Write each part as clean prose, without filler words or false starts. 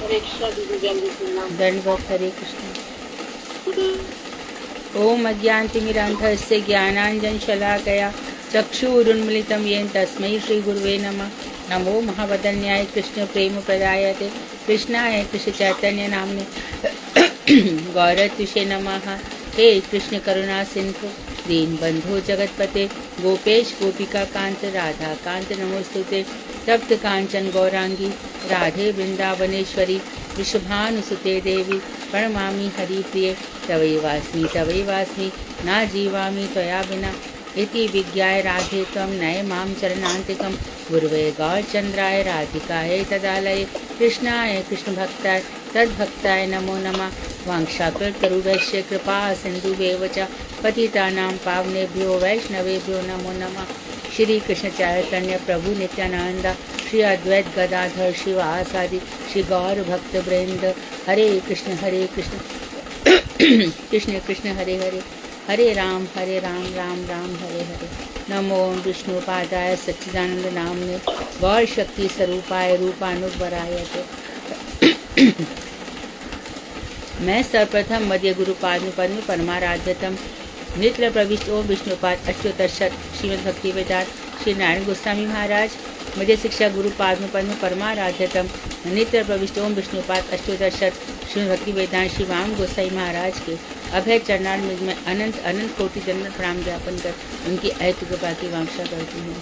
हरे कृष्णा दीदी, जल्दी सुनना। दंडवत हरे कृष्ण। ओम अज्ञानतिमिरान्धस्य ज्ञानाञ्जनशलाकया चक्षुरुन्मिलितं येन तस्मै श्रीगुरुवे नमः। नमो महावदन्याय कृष्ण प्रेम प्रदायते कृष्णाय कृष्ण चैतन्य नामने गौरत्विषे नमः। हे कृष्ण करुणा सिंधु दीन बंधु जगतपते गोपेश गोपिका कांत राधा कांत नमोस्तुते। तप्त कांचन गौरांगी राधे वृंदावनेश्वरी वृषभानुसुते देवी प्रणमामि हरिप्रिय तवैवास्मि न जीवामि त्वया विना इति विज्ञाय राधे त्वं नय मां चरणान्तिकं गुरुवे गौरचन्द्राय राधिकायै तदालये कृष्णाय कृष्णभक्ताय तद्भक्ताय नमो नमः। वाञ्छाकल्पतरुभ्यश्च कृपा सिन्धुभ्येव च पतितानां पावनेभ्यो वैष्णवेभ्यो नमो नमः। श्री कृष्ण चैतन्य प्रभु नित्यानंद श्री अद्वैत गदाधर शिवासादि श्री गौर भक्त वृंद हरे कृष्ण कृष्ण कृष्ण हरे हरे हरे राम राम राम हरे हरे। नमो विष्णुपादाय सच्चिदानंद नामने गौर शक्ति स्वरूपाय रूपानुबराय। मैं सर्वप्रथम मध्य गुरुपाद पद्म परमाराध्यतम नित्य प्रविष्ट ओम विष्णुपाद अष्टोत्तर श्रीमद् भक्ति वेदांत श्री नारायण गोस्वामी महाराज मध्य शिक्षा गुरुपाद पद्म परमाराध्यतम नित्य प्रविष्ट ओम विष्णुपाद अष्टोत्तर श्रीमद् भक्ति वेदांत श्री वाम गोसाई महाराज के अभय चरणार्थ में अनंत अनंत कोटि जन्मत प्रणाम ज्ञापन कर उनकी ऐत कृपा की वांछा करती हूँ।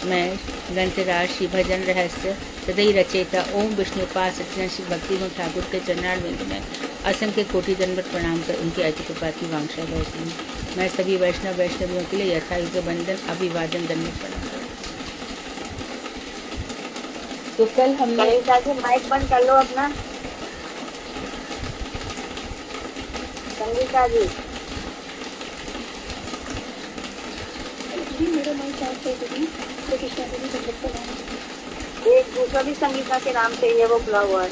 मैं ग्रंथराज श्री भजन रहस्य सदैव रचेता ओम विष्णुपाद सत्यनारायण श्री भक्ति ठाकुर के चरणार्थ में असंख्य कोटि जन्मत प्रणाम कर उनकी ऐत कृपा की वांछा करती हूँ। मैं सभी वैष्णवियों के लिए यथायुग बंधन अभिवादन दंडवत प्रणाम करती हूँ। तो कल हमने माइक बंद कर लो अपना। संगीता जी, मेरा माइक चार्ज कर दीजिए। कृष्णा देवी का नाम एक दूसरा भी संगीता के नाम से ही है, वो खुला हुआ है।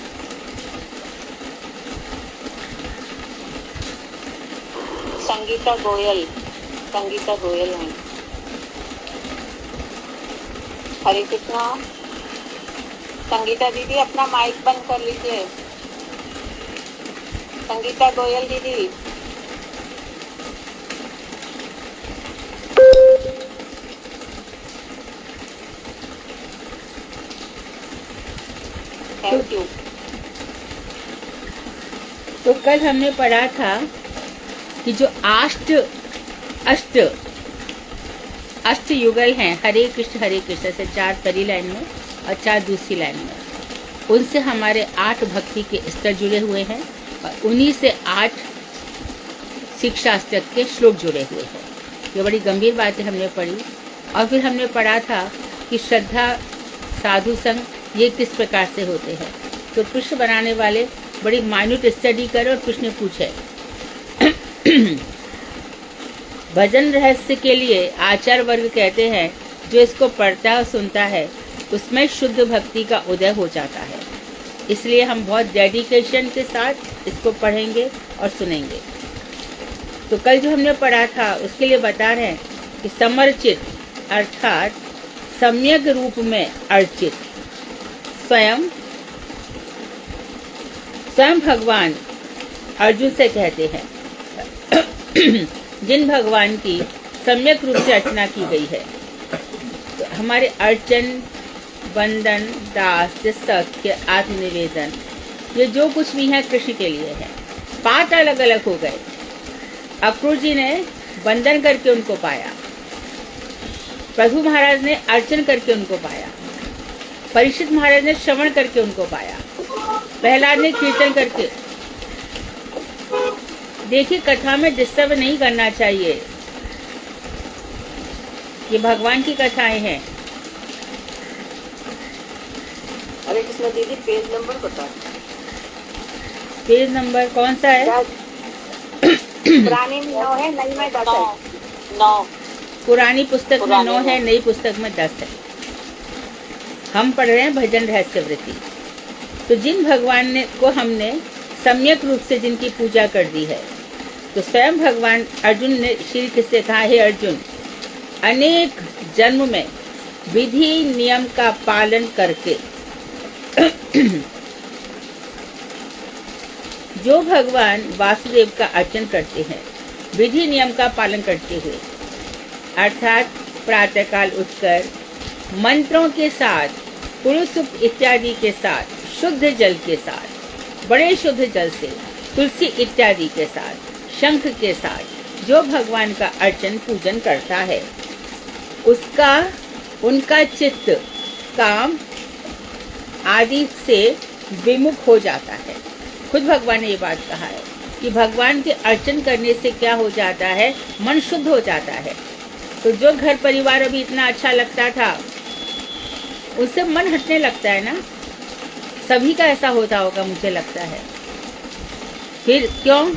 संगीता गोयल है। हरे कृष्णा। संगीता दीदी अपना माइक बंद कर लीजिए। संगीता गोयल दीदी। Thank you. तो कल हमने पढ़ा था कि जो अष्ट युगल हैं हरे कृष्ण से 4 पहली लाइन में और 4 दूसरी लाइन में, उनसे हमारे 8 भक्ति के स्तर जुड़े हुए हैं और उन्हीं से 8 शिक्षास्त्र के श्लोक जुड़े हुए हैं। ये बड़ी गंभीर बातें हमने पढ़ी। और फिर हमने पढ़ा था कि श्रद्धा साधु संग ये किस प्रकार से होते हैं। तो कृष्ण बनाने वाले बड़ी माइन्यूट स्टडी करे और कृष्ण ने पूछे भजन रहस्य के लिए आचार्य वर्ग कहते हैं जो इसको पढ़ता और सुनता है उसमें शुद्ध भक्ति का उदय हो जाता है। इसलिए हम बहुत डेडिकेशन के साथ इसको पढ़ेंगे और सुनेंगे। तो कल जो हमने पढ़ा था उसके लिए बता रहे हैं कि समर्चित अर्थात सम्यक रूप में अर्चित स्वयं भगवान अर्जुन से कहते हैं जिन भगवान की सम्यक रूप से अर्चना की गई है। तो हमारे अर्चन वंदन दास सख्य आत्मनिवेदन ये जो कुछ भी है कृष्ण के लिए है। पाठ अलग अलग हो गए। अक्रूर जी ने वंदन करके उनको पाया, प्रभु महाराज ने अर्चन करके उनको पाया, परीक्षित महाराज ने श्रवण करके उनको पाया, प्रहलाद ने कीर्तन करके। देखिए कथा में डिस्टर्ब नहीं करना चाहिए, ये भगवान की कथाएं हैं। हरे कृष्ण दीदी, पेज नंबर बता। पेज नंबर कौन सा है? पुरानी में 9 है, नई में 10 है। 9 पुरानी पुस्तक में 9 है, नई पुस्तक में 10 है। हम पढ़ रहे हैं भजन रहस्य वृत्ति। तो जिन भगवान ने को हमने सम्यक रूप से जिनकी पूजा कर दी है, तो स्वयं भगवान अर्जुन ने श्री कृष्ण से कहा, हे अर्जुन, अनेक जन्म में विधि नियम का पालन करके जो भगवान वासुदेव का अर्चन करते हैं विधि नियम का पालन करते हुए, अर्थात प्रातःकाल उठकर मंत्रों के साथ, पुरुष सूक्त इत्यादि के साथ, शुद्ध जल के साथ, बड़े शुद्ध जल से, तुलसी इत्यादि के साथ, शंख के साथ जो भगवान का अर्चन पूजन करता है, उनका चित्त काम आदि से विमुख हो जाता है। खुद भगवान ने ये बात कहा है कि भगवान के अर्चन करने से क्या हो जाता है, मन शुद्ध हो जाता है। तो जो घर परिवार अभी इतना अच्छा लगता था, उससे मन हटने लगता है ना। सभी का ऐसा होता होगा, मुझे लगता है। फिर क्यों?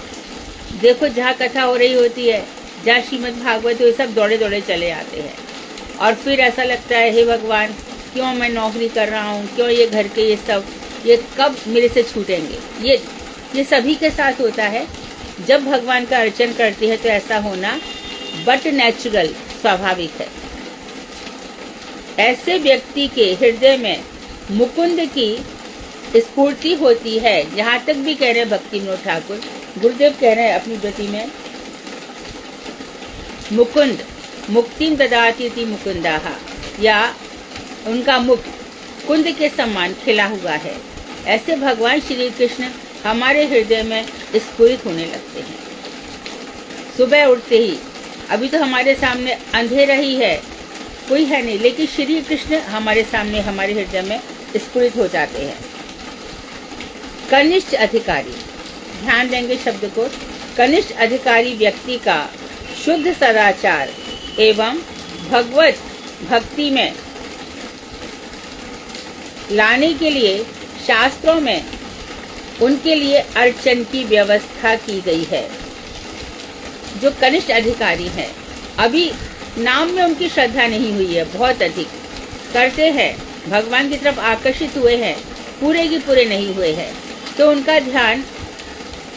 देखो, जहाँ कथा हो रही होती है, जहाँ श्रीमद् भागवत, ये सब दौड़े दौड़े चले आते हैं। और फिर ऐसा लगता है, हे भगवान, क्यों मैं नौकरी कर रहा हूँ, क्यों ये घर के ये कब मेरे से छूटेंगे। ये सभी के साथ होता है। जब भगवान का अर्चन करते हैं तो ऐसा होना बट नेचुरल, स्वाभाविक है। ऐसे व्यक्ति के हृदय में मुकुंद की स्फूर्ति होती है। यहाँ तक भी कह रहे हैं भक्ति विनोद ठाकुर, गुरुदेव कह रहे हैं अपनी कृति में, मुकुंद मुक्तिं ददाति इति मुकुंदाः, या उनका मुख कुंद के समान खिला हुआ है। ऐसे भगवान श्री कृष्ण हमारे हृदय में स्फुरित होने लगते हैं। सुबह उठते ही, अभी तो हमारे सामने अंधेरा ही है, कोई है नहीं, लेकिन श्री कृष्ण हमारे सामने, हमारे हृदय में स्फुरित हो जाते हैं। कनिष्ठ अधिकारी, ध्यान देंगे शब्द को। कनिष्ठ अधिकारी व्यक्ति का शुद्ध सदाचार एवं भगवत भक्ति में लाने के लिए शास्त्रों में उनके लिए अर्चन की व्यवस्था की गई है। जो कनिष्ठ अधिकारी हैं, अभी नाम में उनकी श्रद्धा नहीं हुई है, बहुत अधिक करते हैं, भगवान की तरफ आकर्षित हुए हैं, पूरे की पूरे नहीं हुए हैं, तो उनका ध्यान,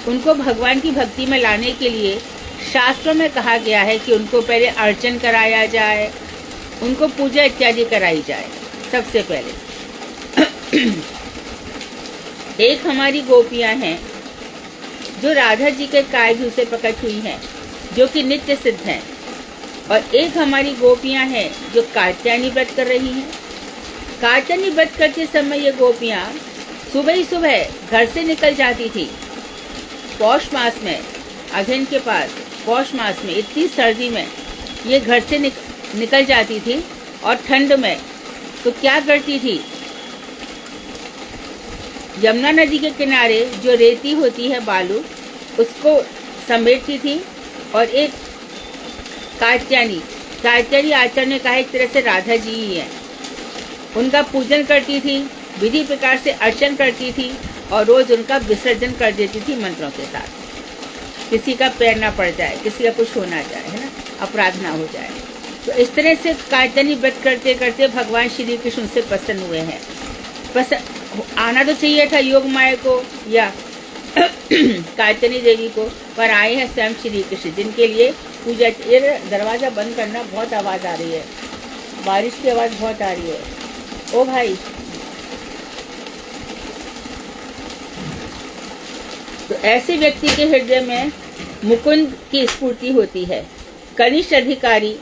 उनको भगवान की भक्ति में लाने के लिए शास्त्रों में कहा गया है कि उनको पहले अर्चन कराया जाए, उनको पूजा इत्यादि कराई जाए। सबसे पहले एक हमारी गोपियां हैं जो राधा जी के कायधू से प्रकट हुई हैं, जो कि नित्य सिद्ध हैं, और एक हमारी गोपियां हैं जो कात्यायनी व्रत कर रही हैं। कात्यायनी व्रत करते समय ये गोपियां सुबह ही सुबह घर से निकल जाती थी। पौष मास में, अघन के पास पौष मास में इतनी सर्दी में ये घर से निकल जाती थी, और ठंड में तो क्या करती थी, यमुना नदी के किनारे जो रेती होती है, बालू, उसको समेटती थी, और एक कात्यायनी आचार्य ने कहा एक तरह से राधा जी ही है, उनका पूजन करती थी, विधि प्रकार से अर्चन करती थी, और रोज उनका विसर्जन कर देती थी मंत्रों के साथ। किसी का पैर ना पड़ जाए, किसी का कुछ हो ना जाए, है ना, अपराध ना हो जाए। तो इस तरह से कात्यायनी व्रत करते करते भगवान श्री कृष्ण से प्रसन्न हुए हैं। आना तो चाहिए था योग माया को या कात्यायनी देवी को, पर आए हैं स्वयं श्री कृष्ण, जिनके लिए पूजा। ये दरवाजा बंद करना, बहुत आवाज आ रही है, बारिश की आवाज बहुत आ रही है। ओ भाई, तो ऐसे व्यक्ति के हृदय में मुकुंद की स्फूर्ति होती है। कनिष्ठ अधिकारी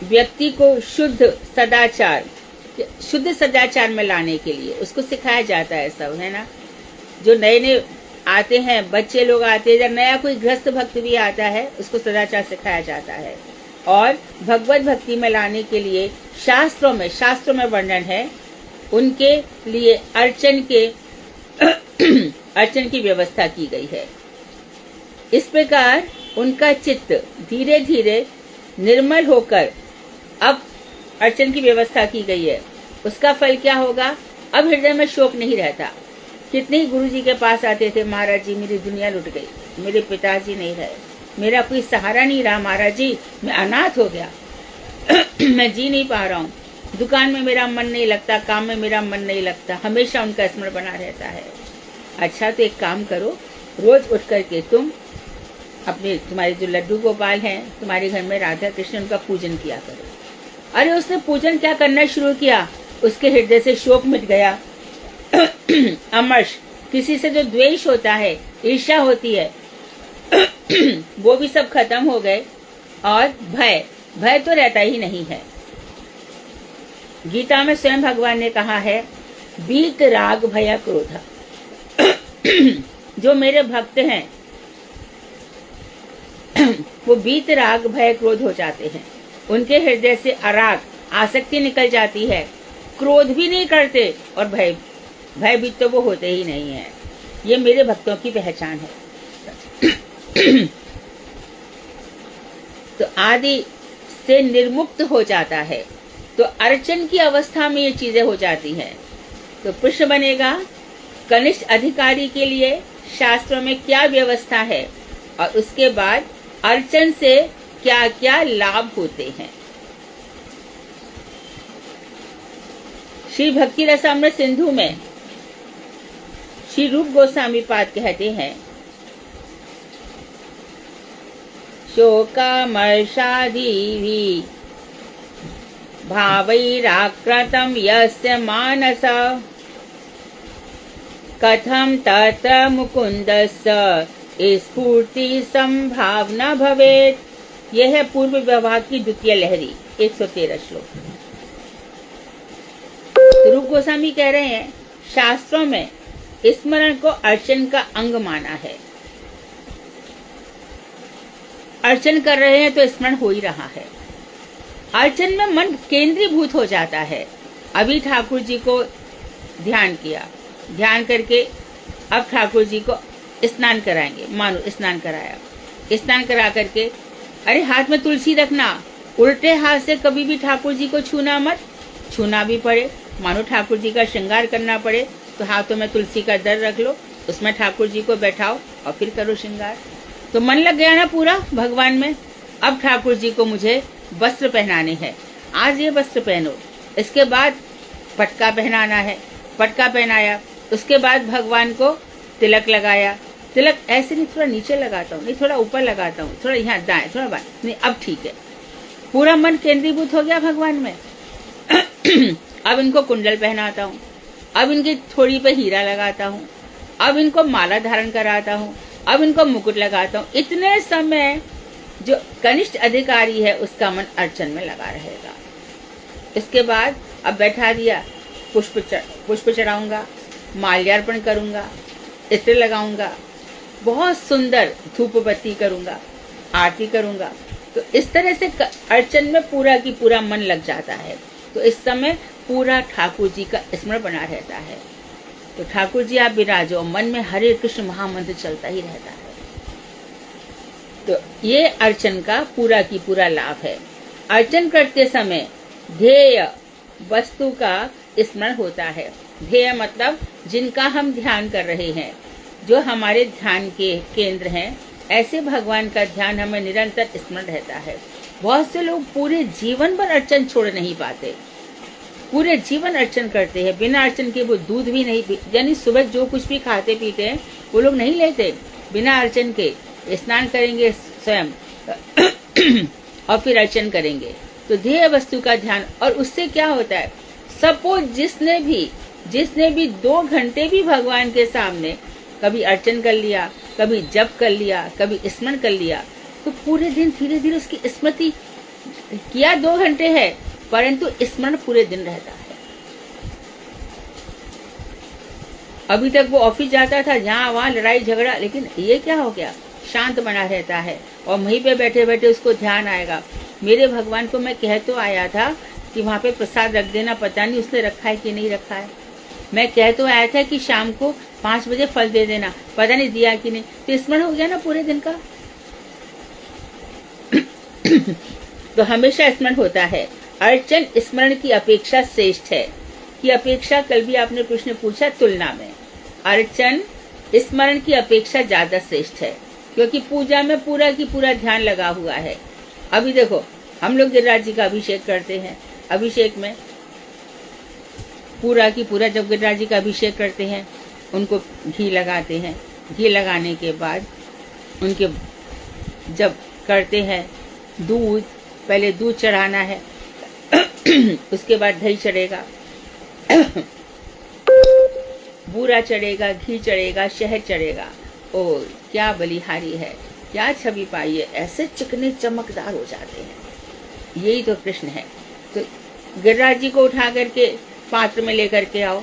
व्यक्ति को शुद्ध सदाचार में लाने के लिए उसको सिखाया जाता है सब, है ना। जो नए नए आते हैं, बच्चे लोग आते हैं, जब नया कोई गृहस्थ भक्त भी आता है, उसको सदाचार सिखाया जाता है। और भगवत भक्ति में लाने के लिए शास्त्रों में वर्णन है, उनके लिए अर्चन की व्यवस्था की गई है। इस प्रकार उनका चित्त धीरे धीरे निर्मल होकर, अब अर्चन की व्यवस्था की गई है, उसका फल क्या होगा, अब हृदय में शोक नहीं रहता। कितने ही गुरु जी के पास आते थे, महाराज जी मेरी दुनिया लुट गई, मेरे पिताजी नहीं रहे, मेरा कोई सहारा नहीं रहा, महाराज जी मैं अनाथ हो गया मैं जी नहीं पा रहा हूँ, दुकान में मेरा मन नहीं लगता, काम में मेरा मन नहीं लगता, हमेशा उनका स्मरण बना रहता है। अच्छा, तो एक काम करो, रोज उठ करके तुम तुम्हारे जो लड्डू गोपाल हैं, तुम्हारे घर में राधा कृष्ण, उनका पूजन किया करो। अरे उसने पूजन क्या करना शुरू किया, उसके हृदय से शोक मिट गया, अमर्ष किसी से जो द्वेष होता है, ईर्ष्या होती है, वो भी सब खत्म हो गए। और भय तो रहता ही नहीं है। गीता में स्वयं भगवान ने कहा है, बीत राग भय क्रोध। जो मेरे भक्त हैं वो बीत राग भय क्रोध हो जाते हैं। उनके हृदय से अराग आसक्ति निकल जाती है, क्रोध भी नहीं करते और भयभीत तो वो होते ही नहीं है। ये मेरे भक्तों की पहचान है। तो आदि से निर्मुक्त हो जाता है। तो अर्चन की अवस्था में ये चीजें हो जाती हैं। तो प्रश्न बनेगा, कनिष्ठ अधिकारी के लिए शास्त्रों में क्या व्यवस्था है और उसके बाद अर्चन से क्या क्या लाभ होते हैं। श्री भक्ति रसामृत सिंधु में श्री रूप गोस्वामी पाद कहते हैं, शोकामर्षादिभिः भावैराकृतं यस्य मानस कथं तत्र मुकुन्दस्य स्फूर्ति संभावना भवेत्। यह है पूर्व विभाग की द्वितीय लहरी, 113 श्लोक। रूप गोस्वामी कह रहे हैं, शास्त्रों में स्मरण को अर्चन का अंग माना है। अर्चन कर रहे हैं तो स्मरण हो ही रहा है। अर्चन में मन केंद्रीभूत हो जाता है। अभी ठाकुर जी को ध्यान किया, ध्यान करके अब ठाकुर जी को स्नान कराएंगे। मानो स्नान कराया, स्नान करा करके अरे हाथ में तुलसी रखना, उल्टे हाथ से कभी भी ठाकुर जी को छूना मत। छूना भी पड़े, मानो ठाकुर जी का श्रृंगार करना पड़े तो हाथों में तुलसी का दर रख लो, उसमें ठाकुर जी को बैठाओ और फिर करो श्रृंगार। तो मन लग गया ना पूरा भगवान में। अब ठाकुर जी को मुझे वस्त्र पहनाने हैं, आज ये वस्त्र पहनो। इसके बाद पटका पहनाना है, पटका पहनाया। उसके बाद भगवान को तिलक लगाया। तिलक ऐसे नहीं, थोड़ा नीचे लगाता हूँ, नहीं थोड़ा ऊपर लगाता हूँ, थोड़ा यहाँ दाएं, थोड़ा बाएं, नहीं अब ठीक है। पूरा मन केंद्रीभूत हो गया भगवान में। अब इनको कुंडल पहनाता हूँ, अब इनकी थोड़ी पे हीरा लगाता हूँ, अब इनको माला धारण कराता हूँ, अब इनको मुकुट लगाता हूँ। इतने समय जो कनिष्ठ अधिकारी है उसका मन अर्चन में लगा रहेगा। इसके बाद अब बैठा दिया, पुष्प चढ़ाऊंगा, माल्यार्पण करूंगा, इत्र लगाऊंगा, बहुत सुंदर धूप बत्ती करूंगा, आरती करूंगा। तो इस तरह से अर्चन में पूरा की पूरा मन लग जाता है। तो इस समय पूरा ठाकुर जी का स्मरण बना रहता है। तो ठाकुर जी आप विराजो, मन में हरे कृष्ण महामंत्र चलता ही रहता है। तो ये अर्चन का पूरा की पूरा लाभ है। अर्चन करते समय ध्येय वस्तु का स्मरण होता है। ध्येय मतलब जिनका हम ध्यान कर रहे हैं, जो हमारे ध्यान के केंद्र हैं, ऐसे भगवान का ध्यान हमें निरंतर स्मरण रहता है। बहुत से लोग पूरे जीवन भर अर्चन छोड़ नहीं पाते, पूरे जीवन अर्चन करते हैं। बिना अर्चन के वो दूध भी नहीं पीते, यानी सुबह जो कुछ भी खाते पीते हैं वो लोग नहीं लेते बिना अर्चन के। स्नान करेंगे स्वयं और फिर अर्चन करेंगे। तो ध्येय वस्तु का ध्यान। और उससे क्या होता है, सपोज जिसने भी 2 घंटे भी भगवान के सामने कभी अर्चन कर लिया, कभी जप कर लिया, कभी स्मरण कर लिया, तो पूरे दिन धीरे धीरे उसकी स्मृति किया 2 घंटे है, परंतु स्मरण पूरे दिन रहता है। अभी तक वो ऑफिस जाता था, यहाँ वहाँ लड़ाई झगड़ा, लेकिन ये क्या हो गया, शांत बना रहता है और वहीं पे बैठे बैठे उसको ध्यान आएगा। मेरे भगवान को मैं कह तो आया था कि वहाँ पे प्रसाद रख देना, पता नहीं उसने रखा है कि नहीं रखा है। मैं कह तो आया था कि शाम को 5 बजे फल दे देना, पता नहीं दिया कि नहीं। तो स्मरण हो गया ना पूरे दिन का। तो हमेशा स्मरण होता है। अर्चन स्मरण की अपेक्षा श्रेष्ठ है। की अपेक्षा कल भी आपने प्रश्न पूछा, तुलना में अर्चन स्मरण की अपेक्षा ज्यादा श्रेष्ठ है, क्योंकि पूजा में पूरा की पूरा ध्यान लगा हुआ है। अभी देखो हम लोग गिरिराज जी का अभिषेक करते हैं, अभिषेक में पूरा की पूरा, जब गिरिराज जी का अभिषेक करते हैं उनको घी लगाते हैं। घी लगाने के बाद उनके जब करते हैं दूध, पहले दूध चढ़ाना है उसके बाद दही चढ़ेगा। बूरा चढ़ेगा, घी चढ़ेगा, शहद चढ़ेगा। ओ क्या बलिहारी है, क्या छवि पाई है, ऐसे चिकने चमकदार हो जाते हैं। यही तो कृष्ण है। तो गिरिराज जी को उठा करके पात्र में लेकर के आओ,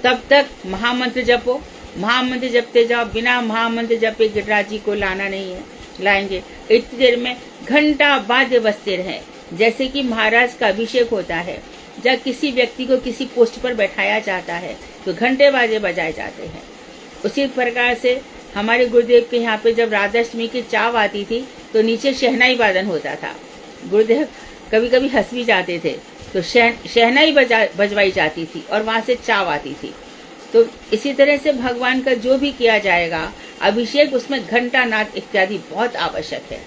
तब तक महामंत्र जपो, महामंत्र जपते जाओ। बिना महामंत्र जपे गिरिराज जी को लाना नहीं है, लाएंगे। इतनी देर में घंटा वाद्य बजते रहे, जैसे कि महाराज का अभिषेक होता है। जब किसी व्यक्ति को किसी पोस्ट पर बैठाया जाता है तो घंटे बाजे बजाए जाते हैं। उसी प्रकार से हमारे गुरुदेव के यहाँ पे जब राधाष्टमी की चाव आती थी तो नीचे शहनाई वादन होता था। गुरुदेव कभी कभी हंस भी जाते थे, तो शहनाई बजवाई जाती थी और वहाँ से चाव आती थी। तो इसी तरह से भगवान का जो भी किया जाएगा अभिषेक, उसमें घंटा नाद इत्यादि बहुत आवश्यक है।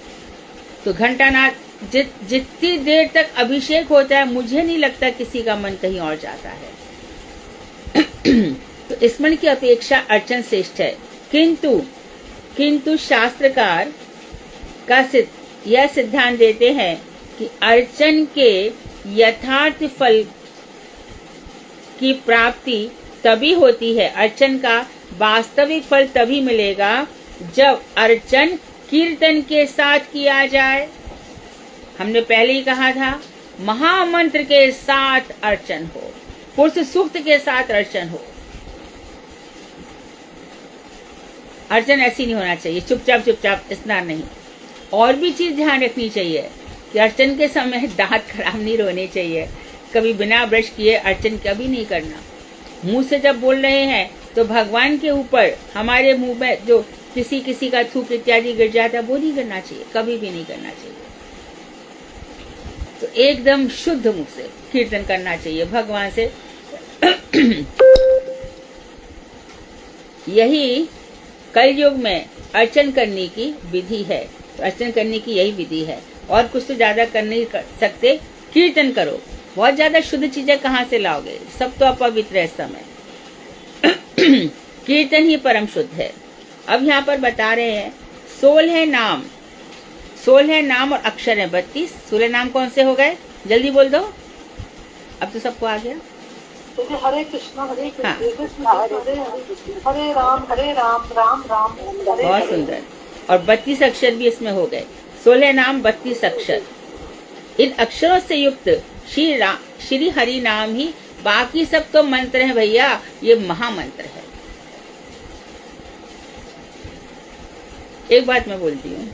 तो घंटा नाद जितनी देर तक अभिषेक होता है, मुझे नहीं लगता किसी का मन कहीं और जाता है। तो स्मरण की अपेक्षा अर्चन श्रेष्ठ है, किंतु शास्त्रकार का यह सिद्धांत देते हैं कि अर्चन के यथार्थ फल की प्राप्ति तभी होती है, अर्चन का वास्तविक फल तभी मिलेगा जब अर्चन कीर्तन के साथ किया जाए। हमने पहले ही कहा था, महामंत्र के साथ अर्चन हो, पुरुष सूक्त के साथ अर्चन हो। अर्चन ऐसी नहीं होना चाहिए चुपचाप स्नान नहीं। और भी चीज ध्यान रखनी चाहिए कि अर्चन के समय दांत खराब नहीं रोने चाहिए। कभी बिना ब्रश किए अर्चन कभी नहीं करना। मुंह से जब बोल रहे हैं तो भगवान के ऊपर हमारे मुंह में जो किसी का थूक इत्यादि गिर जाता है वो नहीं करना चाहिए, कभी भी नहीं करना चाहिए। तो एकदम शुद्ध मुंह से कीर्तन करना चाहिए भगवान से। यही कलयुग में अर्चन करने की विधि है। तो अर्चन करने की यही विधि है, और कुछ तो ज्यादा कर नहीं सकते। कीर्तन करो, बहुत ज्यादा शुद्ध चीजें कहाँ से लाओगे, सब तो अपवित्र है इस समय। कीर्तन ही परम शुद्ध है। अब यहाँ पर बता रहे हैं 16 नाम और अक्षर है 32। 16 नाम कौन से हो गए, जल्दी बोल दो, अब तो सबको आ गया। हरे कृष्णा हरे कृष्णा हरे राम राम राम हरे। बहुत सुंदर। और 32 अक्षर भी इसमें हो गए। 16 नाम 32 अक्षर। इन अक्षरों से युक्त श्री हरि नाम ही, बाकी सब तो मंत्र है भैया, ये महामंत्र है। एक बात मैं बोलती हूँ,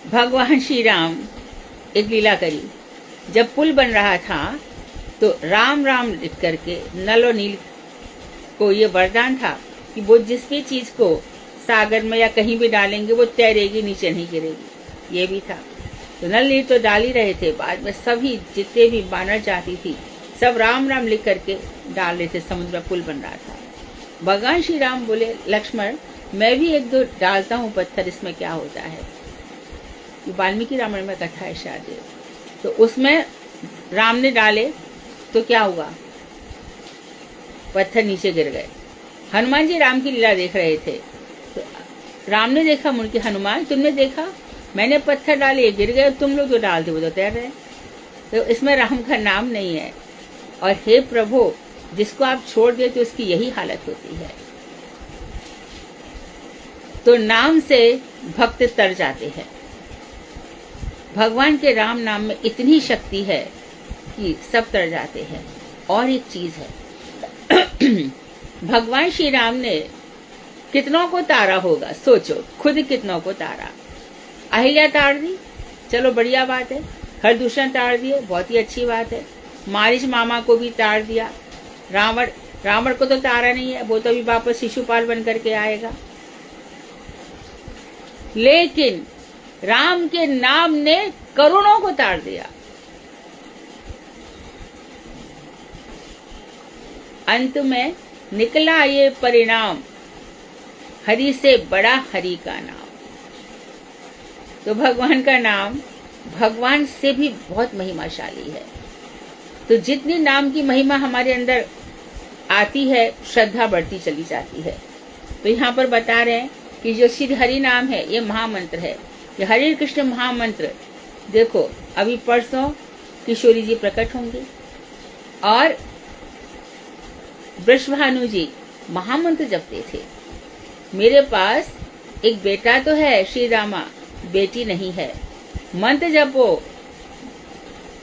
भगवान श्री राम एक लीला करी। जब पुल बन रहा था तो राम राम लिख करके नल और नील को ये वरदान था कि वो जिस भी चीज को सागर में या कहीं भी डालेंगे वो तैरेगी, नीचे नहीं गिरेगी। ये भी था। तो नल नील तो डाल ही रहे थे। बाद में सभी जितने भी बानर जाति थी सब राम राम लिख करके डाल रहे थे। समुद्र पुल बन रहा था। भगवान श्री राम बोले, लक्ष्मण मैं भी एक दो डालता हूँ पत्थर, इसमें क्या होता है। वाल्मीकि रामायण में कथा है शायद। तो उसमें राम ने डाले तो क्या हुआ, पत्थर नीचे गिर गए। हनुमान जी राम की लीला देख रहे थे। तो राम ने देखा, मुड़ के हनुमान तुमने देखा, मैंने पत्थर डाले गिर गए, तुम लोग जो डालते वो तो तैर रहे। तो इसमें राम का नाम नहीं है। और हे प्रभु, जिसको आप छोड़ देते उसकी यही हालत होती है। तो नाम से भक्त तर जाते हैं। भगवान के राम नाम में इतनी शक्ति है कि सब तर जाते हैं। और एक चीज है, भगवान श्री राम ने कितनों को तारा होगा, सोचो खुद कितनों को तारा। अहिल्या तार दी, चलो बढ़िया बात है। हरदूषण तार दिए, बहुत ही अच्छी बात है। मारीच मामा को भी तार दिया। रावण को तो तारा नहीं है, वो तो अभी वापस शिशुपाल बन करके आएगा। लेकिन राम के नाम ने करोड़ों को तार दिया। अंत में निकला ये परिणाम, हरि से बड़ा हरि का नाम। तो भगवान का नाम भगवान से भी बहुत महिमाशाली है। तो जितनी नाम की महिमा हमारे अंदर आती है, श्रद्धा बढ़ती चली जाती है। तो यहाँ पर बता रहे हैं कि जो श्री हरि नाम है ये महामंत्र है। ये हरे कृष्ण महामंत्र। देखो अभी परसों किशोरी जी प्रकट होंगे, और वृषभानु जी महामंत्र जपते थे। मेरे पास एक बेटा तो है श्री रामा, बेटी नहीं है, मंत्र जपो।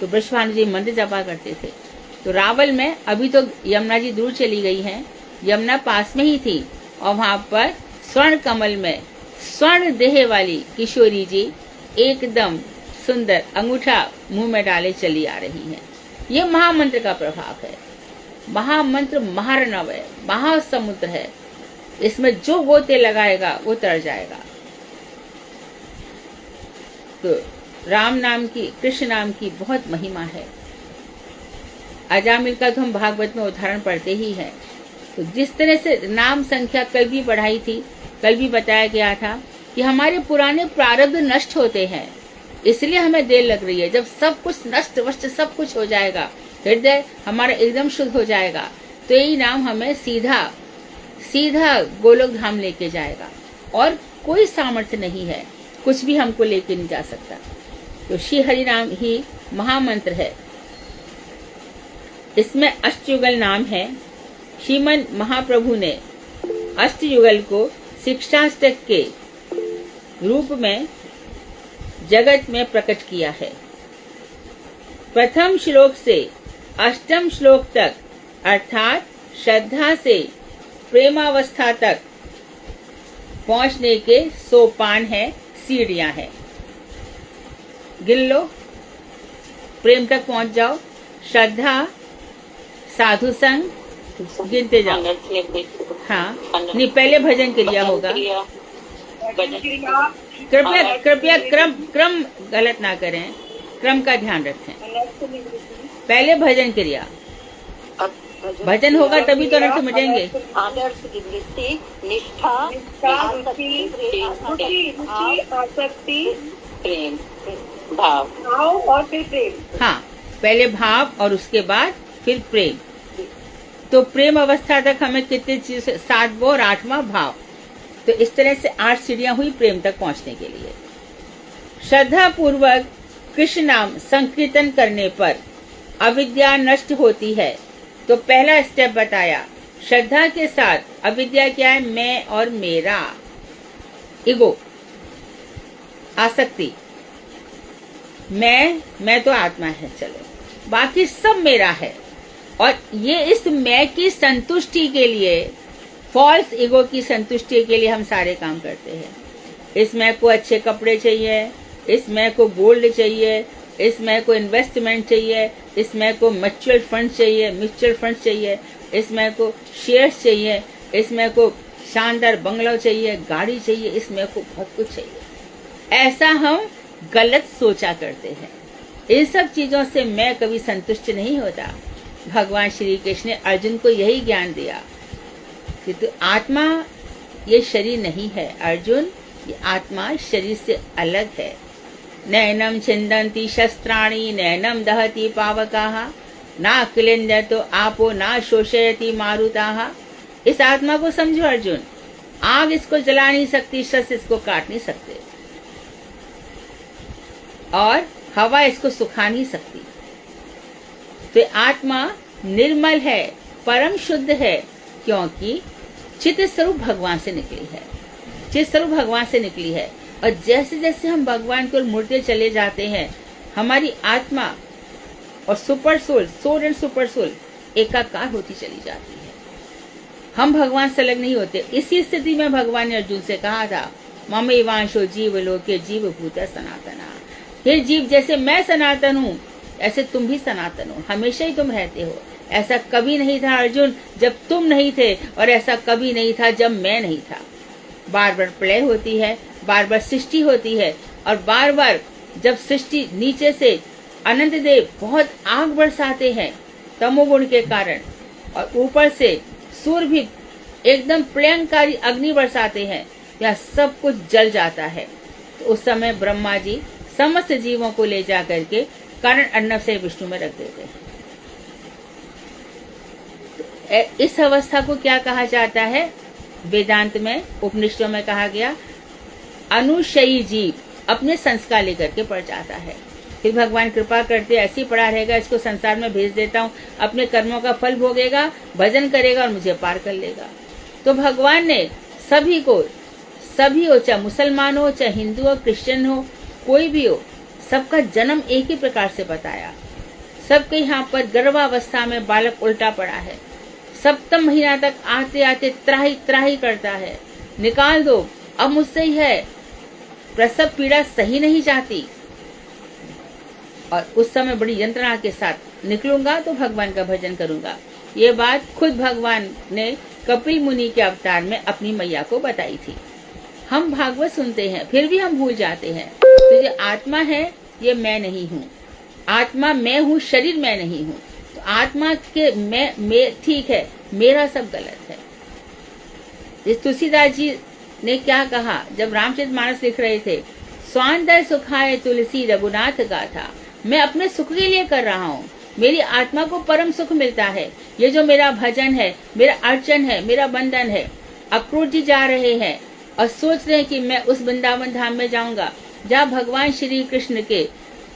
तो वृषभानु जी मंत्र जपा करते थे। तो रावल में अभी तो यमुना जी दूर चली गई हैं, यमुना पास में ही थी, और वहां पर स्वर्ण कमल में स्वर्ण देह वाली किशोरी जी एकदम सुंदर अंगूठा मुंह में डाले चली आ रही हैं। ये महामंत्र का प्रभाव है। महामंत्र महारणव है, महासमुद्र है, इसमें जो गोते लगाएगा वो तर जाएगा। तो राम नाम की, कृष्ण नाम की बहुत महिमा है। अजामिल का तो हम भागवत में उदाहरण पढ़ते ही हैं। तो जिस तरह से नाम संख्या कल भी पढ़ाई थी, कल भी बताया गया था कि हमारे पुराने प्रारब्ध नष्ट होते हैं, इसलिए हमें देर लग रही है। जब सब कुछ नष्ट वष्ट सब कुछ हो जाएगा, हृदय हमारा एकदम शुद्ध हो जाएगा, तो यही नाम हमें सीधा सीधा गोलोक धाम लेके जाएगा। और कोई सामर्थ्य नहीं है, कुछ भी हमको लेके नहीं जा सकता। तो श्री हरि नाम ही महामंत्र है। इसमें अष्टयुगल नाम है। श्रीमन महाप्रभु ने अष्टयुगल को शिक्षाष्टक के रूप में जगत में प्रकट किया है। प्रथम श्लोक से अष्टम श्लोक तक, अर्थात श्रद्धा से प्रेमावस्था तक पहुंचने के सोपान है, सीढ़ियां हैं। गिन लो, प्रेम तक पहुंच जाओ। श्रद्धा, साधु संग, गिनते जाओ। हाँ, नहीं, पहले भजन क्रिया होगा। कृपया कृपया क्रम गलत ना करें, क्रम का ध्यान रखें। पहले भजन क्रिया, भजन होगा तभी तो अनर्थ मिटेंगे। आदर्श वृत्ति, निष्ठा, आसक्ति, प्रेम, भाव और फिर प्रेम। हाँ, पहले भाव और उसके बाद फिर प्रेम। तो प्रेम अवस्था तक हमें कितनी चीज, 7वां और 8वां भाव। तो इस तरह से 8 सीढ़ियां हुई प्रेम तक पहुंचने के लिए। श्रद्धा पूर्वक कृष्ण नाम संकीर्तन करने पर अविद्या नष्ट होती है। तो पहला स्टेप बताया, श्रद्धा के साथ अविद्या क्या है? मैं और मेरा, ईगो, आसक्ति। मैं तो आत्मा है, चलो बाकी सब मेरा है। और ये इस मैं की संतुष्टि के लिए, फॉल्स ईगो की संतुष्टि के लिए हम सारे काम करते हैं। इस मैं को अच्छे कपड़े चाहिए, इस मैं को गोल्ड चाहिए, इस मैं को इन्वेस्टमेंट चाहिए, इस मैं को म्यूचुअल फंड चाहिए, इस मैं को शेयर्स चाहिए, इस मैं को शानदार बंगला चाहिए, गाड़ी चाहिए, इस मैं को बहुत कुछ चाहिए। ऐसा हम गलत सोचा करते हैं। इन सब चीजों से मैं कभी संतुष्ट नहीं होता। भगवान श्री कृष्ण ने अर्जुन को यही ज्ञान दिया कि तो आत्मा ये शरीर नहीं है अर्जुन, ये आत्मा शरीर से अलग है। नैनम छिन्दन्ति शस्त्राणि नैनम दहति पावकाः ना क्लिन्दतो आपो ना शोषयति मारुताः। इस आत्मा को समझो अर्जुन, आग इसको जला नहीं सकती, शस्त्र इसको काट नहीं सकते, और हवा इसको सुखा नहीं सकती। तो आत्मा निर्मल है, परम शुद्ध है, क्योंकि चित्त स्वरूप भगवान से निकली है, चित्त स्वरूप भगवान से निकली है। और जैसे जैसे हम भगवान की ओर मुड़ते चले जाते हैं, हमारी आत्मा और super soul and super soul एकाकार होती चली जाती है। हम भगवान से अलग नहीं होते। इसी स्थिति में भगवान ने अर्जुन से कहा था, ममैवांशो जीव लोके जीव भूत सनातना। हे जीव, जैसे मैं सनातन हूँ ऐसे तुम भी सनातन हो, हमेशा ही तुम रहते हो। ऐसा कभी नहीं था अर्जुन जब तुम नहीं थे, और ऐसा कभी नहीं था जब मैं नहीं था। बार बार प्रलय होती है, बार बार सृष्टि होती है, और बार बार जब सृष्टि नीचे से अनंत देव बहुत आग बरसाते हैं तमोगुण के कारण, और ऊपर से सूर्य भी एकदम प्रलयंकारी अग्नि बरसाते हैं, यहाँ सब कुछ जल जाता है। तो उस समय ब्रह्मा जी समस्त जीवों को ले जा करके कारण अर्णव से विष्णु में रख देते हैं। इस अवस्था को क्या कहा जाता है? वेदांत में, उपनिषदों में कहा गया, अनुशयी जीव अपने संस्कार लेकर के पड़ जाता है। फिर भगवान कृपा करते ऐसे ही पड़ा रहेगा, इसको संसार में भेज देता हूँ, अपने कर्मों का फल भोगेगा, भजन करेगा और मुझे पार कर लेगा। तो भगवान ने सभी हो, चाहे मुसलमान हो, चाहे हिंदू हो, क्रिश्चियन हो, कोई भी हो, सबका जन्म एक ही प्रकार से बताया। सबके यहाँ पर गर्भावस्था में बालक उल्टा पड़ा है, सप्तम महीना तक आते आते त्राही त्राही करता है, निकाल दो, अब मुझसे ही है, प्रसव पीड़ा सही नहीं चाहती, और उस समय बड़ी यंत्रणा के साथ निकलूंगा तो भगवान का भजन करूंगा। ये बात खुद भगवान ने कपिल मुनि के अवतार में अपनी मैया को बताई थी। हम भागवत सुनते हैं फिर भी हम भूल जाते हैं। तो जो आत्मा है ये मैं नहीं हूँ, आत्मा मैं हूँ, शरीर मैं नहीं हूँ। तो आत्मा के मैं ठीक है, मेरा सब गलत है। इस तुलसीदास जी ने क्या कहा जब रामचरितमानस लिख रहे थे, स्वांतः सुखाय तुलसी रघुनाथ गाथा, मैं अपने सुख के लिए कर रहा हूँ, मेरी आत्मा को परम सुख मिलता है। ये जो मेरा भजन है, मेरा अर्चन है, मेरा बंधन है। अक्रूर जी जा रहे हैं और सोच रहे हैं कि मैं उस वृंदावन धाम में जाऊंगा जहाँ भगवान श्री कृष्ण के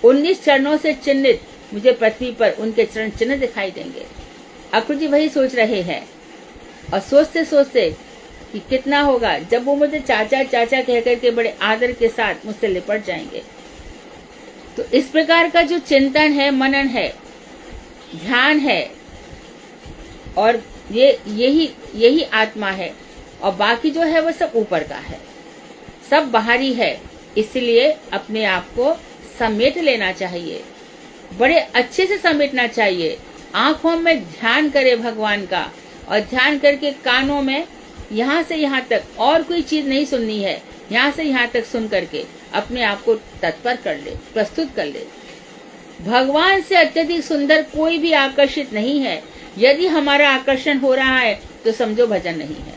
19 चरणों से चिन्हित मुझे पृथ्वी पर उनके चरण चिन्ह दिखाई देंगे। अक्रूर जी वही सोच रहे हैं और सोचते सोचते कि कितना होगा जब वो मुझे चाचा चाचा कहकर के बड़े आदर के साथ मुझसे लिपट जाएंगे। तो इस प्रकार का जो चिंतन है, मनन है, ध्यान है, और यही आत्मा है, और बाकी जो है वो सब ऊपर का है, सब बाहरी है। इसलिए अपने आप को समेट लेना चाहिए, बड़े अच्छे से समेटना चाहिए। आंखों में ध्यान करे भगवान का, और ध्यान करके कानों में यहाँ से यहाँ तक और कोई चीज नहीं सुननी है, यहाँ से यहाँ तक सुन करके अपने आप को तत्पर कर ले, प्रस्तुत कर ले। भगवान से अत्यधिक सुंदर कोई भी आकर्षित नहीं है। यदि हमारा आकर्षण हो रहा है तो समझो भजन नहीं है।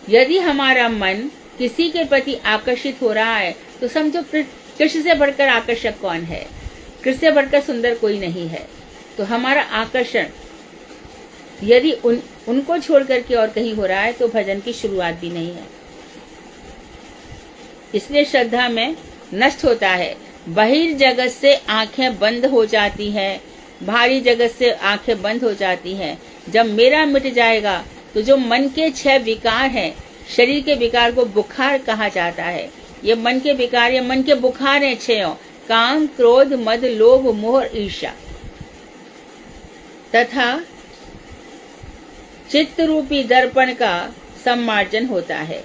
यदि हमारा मन किसी के प्रति आकर्षित हो रहा है तो समझो कृष्ण से बढ़कर आकर्षक कौन है, कृष्ण से बढ़कर सुंदर कोई नहीं है। तो हमारा आकर्षण यदि उनको छोड़ करके और कहीं हो रहा है तो भजन की शुरुआत भी नहीं है। इसलिए श्रद्धा में नष्ट होता है। बहिर्जगत से आंखें बंद हो जाती हैं, भारी जगत से आंखें बंद हो जाती हैं। जब मेरा मिट जाएगा तो जो मन के 6 विकार हैं, शरीर के विकार को बुखार कहा जाता है। ये मन के विकार, ये मन के बुखार हैं 6, काम, क्रोध, मद, लोभ, मोह, ईर्ष्या तथा चित्त रूपी दर्पण का सम्मार्जन होता है।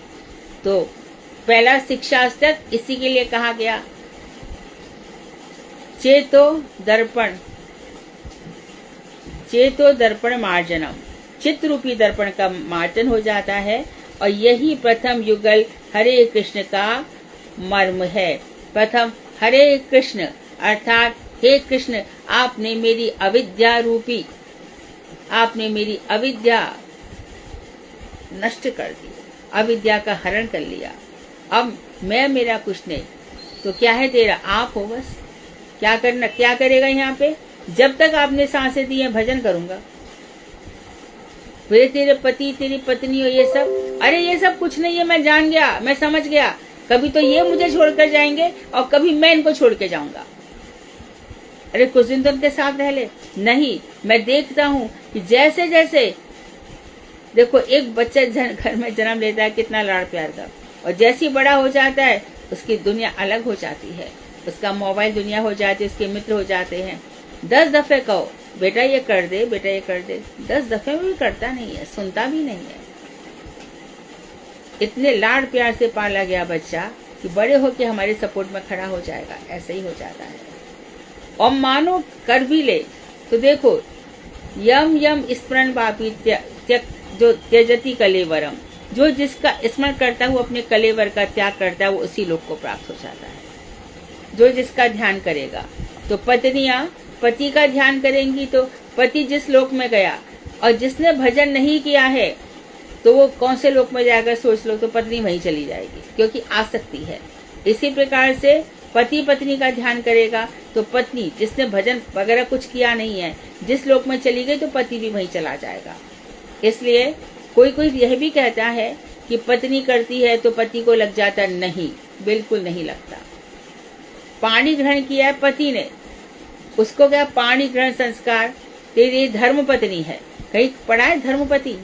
तो पहला शिक्षाष्टक इसी के लिए कहा गया, चेतो दर्पण मार्जनम, चित्त रूपी दर्पण का मार्जन हो जाता है। और यही प्रथम युगल हरे कृष्ण का मर्म है। प्रथम हरे कृष्ण अर्थात हे कृष्ण, आपने मेरी अविद्या नष्ट कर दी, अविद्या का हरण कर लिया। अब मैं मेरा कुछ नहीं, तो क्या है तेरा, आप हो बस। क्या करेगा यहाँ पे? जब तक आपने सांसें दी हैं भजन करूंगा। फिर तेरे पति, तेरी पत्नी हो, ये सब, अरे ये सब कुछ नहीं है, मैं जान गया, मैं समझ गया। कभी तो ये मुझे छोड़कर जाएंगे और कभी मैं इनको छोड़ के जाऊंगा। अरे कुछ दिन तो उनके साथ रह ले। नहीं, मैं देखता हूँ कि जैसे जैसे देखो एक बच्चा घर में जन्म लेता है, कितना लाड़ प्यार का, और जैसे ही बड़ा हो जाता है उसकी दुनिया अलग हो जाती है, उसका मोबाइल दुनिया हो जाती है, उसके मित्र हो जाते हैं। 10 दफे कहो बेटा ये कर दे, बेटा ये कर दे, 10 दफे में भी करता नहीं है, सुनता भी नहीं है। इतने लाड़ प्यार से पाला गया बच्चा कि बड़े होके हमारे सपोर्ट में खड़ा हो जाएगा, ऐसे ही हो जाता है। और मानो कर भी ले तो देखो, यम यम स्मरण पापी जो त्यजति कलेवरम, जो जिसका स्मरण करता हुआ अपने कलेवर का त्याग करता है वो उसी लोक को प्राप्त हो जाता है। जो जिसका ध्यान करेगा, तो पत्नियां पति का ध्यान करेंगी तो पति जिस लोक में गया, और जिसने भजन नहीं किया है तो वो कौन से लोक में जाएगा सोच लो, तो पत्नी वहीं चली जाएगी, क्योंकि आसक्ति है। इसी प्रकार से पति पत्नी का ध्यान करेगा तो पत्नी जिसने भजन वगैरह कुछ किया नहीं है, जिस लोक में चली गई तो पति भी वहीं चला जाएगा। इसलिए कोई यह भी कहता है कि पत्नी करती है तो पति को लग जाता, नहीं, बिल्कुल नहीं लगता। पाणी ग्रहण किया है पति ने, उसको क्या पाणी ग्रहण संस्कार, तेरी धर्म पत्नी है। कहीं पढ़ा है धर्मपति?